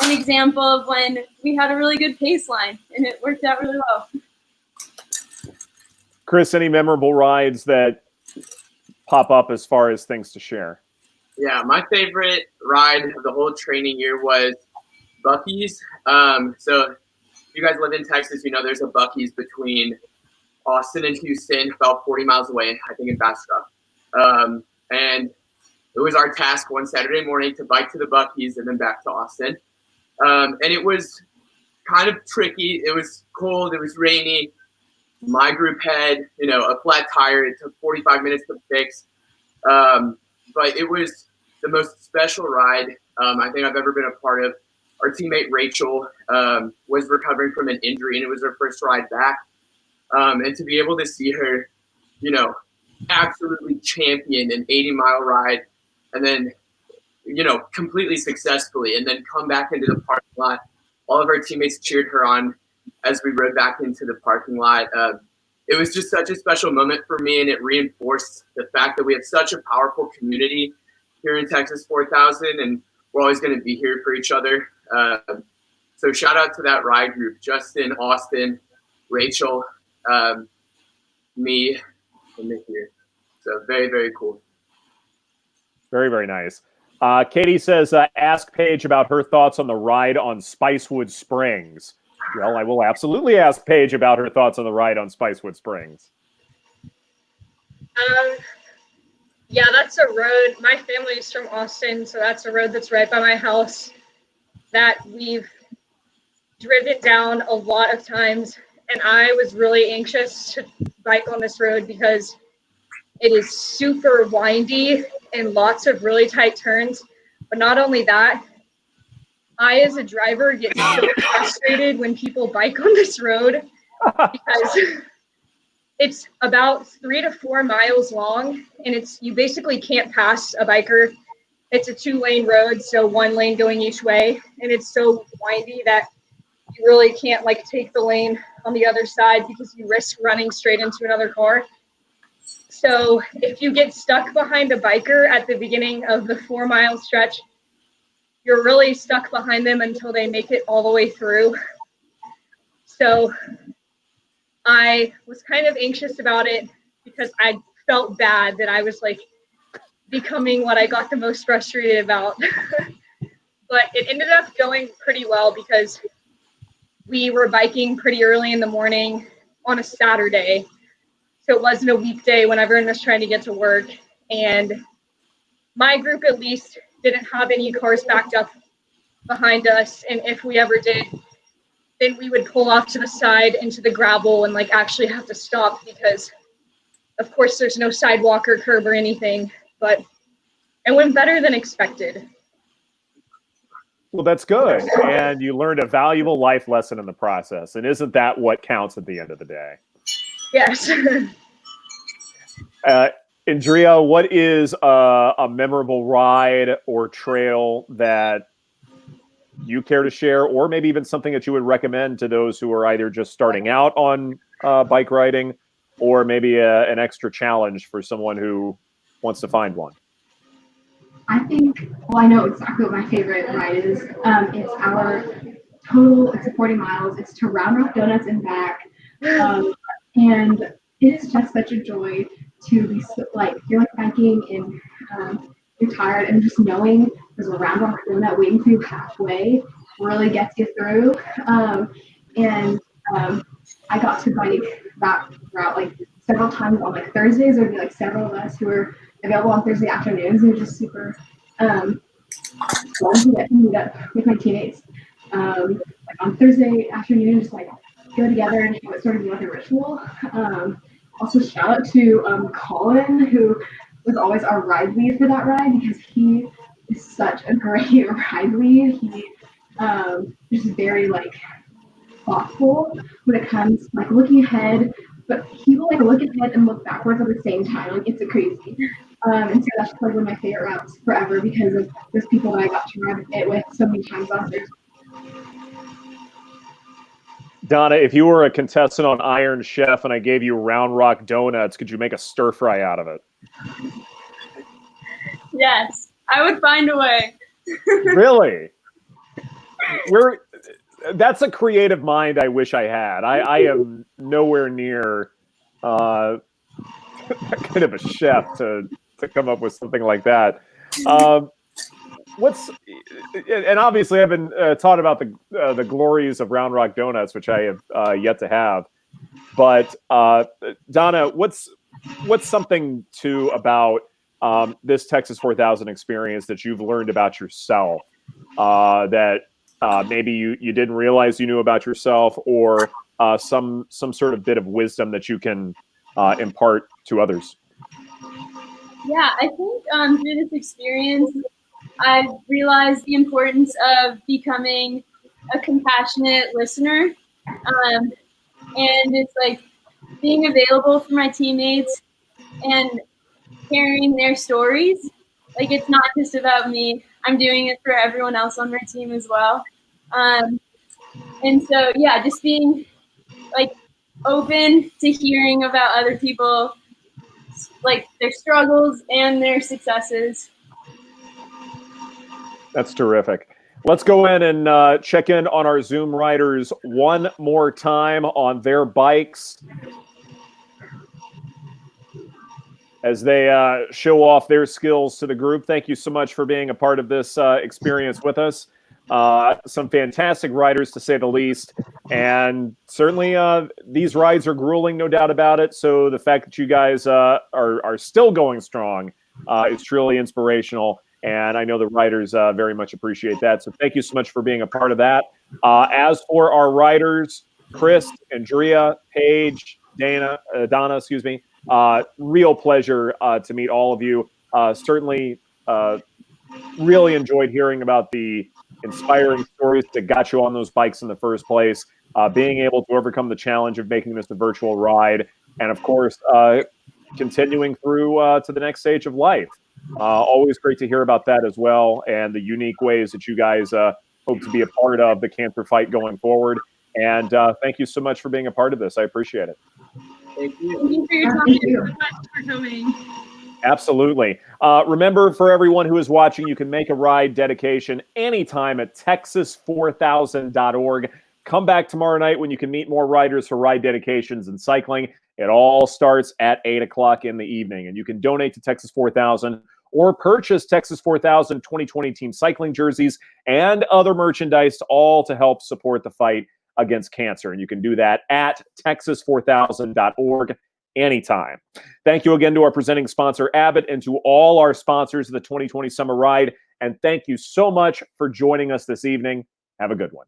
[SPEAKER 7] an example of when we had a really good pace line and it worked out really well.
[SPEAKER 9] Chris, any memorable rides that pop up as far as things to share?
[SPEAKER 1] Yeah, my favorite ride of the whole training year was Buc-ee's. So if you guys live in Texas, you know there's a Buc-ee's between Austin and Houston, about 40 miles away, I think in Bastrop. And it was our task one Saturday morning to bike to the Buc-ee's and then back to Austin. And it was kind of tricky. It was cold. It was rainy. My group had, a flat tire. It took 45 minutes to fix. But it was the most special ride I think I've ever been a part of. Our teammate Rachel was recovering from an injury, and it was her first ride back. And to be able to see her, absolutely champion an 80-mile ride, and then, completely successfully, and then come back into the parking lot. All of our teammates cheered her on as we rode back into the parking lot. It was just such a special moment for me, and it reinforced the fact that we have such a powerful community here in Texas 4000, and we're always going to be here for each other. So shout out to that ride group: Justin, Austin, Rachel, me, and Nick here. So very, very cool.
[SPEAKER 9] Very, very nice. Katie says, ask Paige about her thoughts on the ride on Spicewood Springs. Well, I will absolutely ask Paige about her thoughts on the ride on Spicewood Springs.
[SPEAKER 6] Yeah, that's a road. My family is from Austin, so that's a road that's right by my house that we've driven down a lot of times. And I was really anxious to bike on this road because it is super windy and lots of really tight turns. But not only that, I, as a driver, get so frustrated when people bike on this road because it's about 3 to 4 miles long, and you basically can't pass a biker. It's a 2-lane road, so 1 lane going each way, and it's so windy that you really can't take the lane on the other side because you risk running straight into another car. So if you get stuck behind a biker at the beginning of the 4-mile stretch, you're really stuck behind them until they make it all the way through. So I was kind of anxious about it because I felt bad that I was becoming what I got the most frustrated about. But it ended up going pretty well because we were biking pretty early in the morning on a Saturday. So it wasn't a weekday when everyone was trying to get to work. And my group at least didn't have any cars backed up behind us. And if we ever did, then we would pull off to the side into the gravel and actually have to stop because of course there's no sidewalk or curb or anything, but it went better than expected.
[SPEAKER 9] Well, that's good. And you learned a valuable life lesson in the process. And isn't that what counts at the end of the day?
[SPEAKER 6] Yes.
[SPEAKER 9] Andrea, what is a memorable ride or trail that you care to share, or maybe even something that you would recommend to those who are either just starting out on bike riding, or maybe an extra challenge for someone who wants to find one?
[SPEAKER 5] I think, well, I know exactly what my favorite ride is. It's 40 miles. It's to Round Rock Donuts and back. And it is just such a joy to be you're biking and you're tired, and just knowing there's a Round Rock Donut waiting for you halfway really gets you through. I got to bike that route several times on Thursdays. There would be several of us who were available on Thursday afternoons. It was just super fun to get to meet up with my teammates on Thursday afternoon, just go together and have it sort of be a ritual. Also shout out to Colin, who was always our ride lead for that ride because he is such a great ride lead. He just very thoughtful when it comes looking ahead, but he will look ahead and look backwards at the same time. It's crazy. And so that's one of my favorite routes forever because of those people that I got to ride it with so many times last year.
[SPEAKER 9] Donna, if you were a contestant on Iron Chef and I gave you Round Rock Donuts, could you make a stir fry out of it?
[SPEAKER 7] Yes, I would find a way.
[SPEAKER 9] Really? that's a creative mind I wish I had. I am nowhere near that kind of a chef to come up with something like that. And obviously I've been taught about the glories of Round Rock Donuts, which I have yet to have. But Donna, what's something too about this Texas 4000 experience that you've learned about yourself that maybe you didn't realize you knew about yourself, or some sort of bit of wisdom that you can impart to others?
[SPEAKER 7] Yeah, I think through this experience, I've realized the importance of becoming a compassionate listener. And it's like being available for my teammates and hearing their stories. Like, it's not just about me. I'm doing it for everyone else on my team as well. And so, yeah, just being like open to hearing about other people, like their struggles and their successes.
[SPEAKER 9] That's terrific. Let's go in and check in on our Zoom riders one more time on their bikes as they show off their skills to the group. Thank you so much for being a part of this experience with us. Some fantastic riders, to say the least. And certainly these rides are grueling, no doubt about it. So the fact that you guys are still going strong is truly inspirational. And I know the riders very much appreciate that. So thank you so much for being a part of that. As for our riders, Chris, Andrea, Paige, Donna, excuse me, real pleasure to meet all of you. Certainly really enjoyed hearing about the inspiring stories that got you on those bikes in the first place, being able to overcome the challenge of making this a virtual ride, and of course, continuing through to the next stage of life. Always great to hear about that as well, and the unique ways that you guys hope to be a part of the cancer fight going forward. And thank you so much for being a part of this. I appreciate it.
[SPEAKER 1] Thank you.
[SPEAKER 7] Thank you for your time.
[SPEAKER 6] Thank you so much for coming.
[SPEAKER 9] Absolutely. Remember, for everyone who is watching, you can make a ride dedication anytime at texas4000.org. Come back tomorrow night when you can meet more riders for ride dedications and cycling. It all starts at 8 o'clock in the evening, and you can donate to Texas 4000 or purchase Texas 4000 2020 team cycling jerseys and other merchandise, all to help support the fight against cancer. And you can do that at texas4000.org anytime. Thank you again to our presenting sponsor, Abbott, and to all our sponsors of the 2020 Summer Ride. And thank you so much for joining us this evening. Have a good one.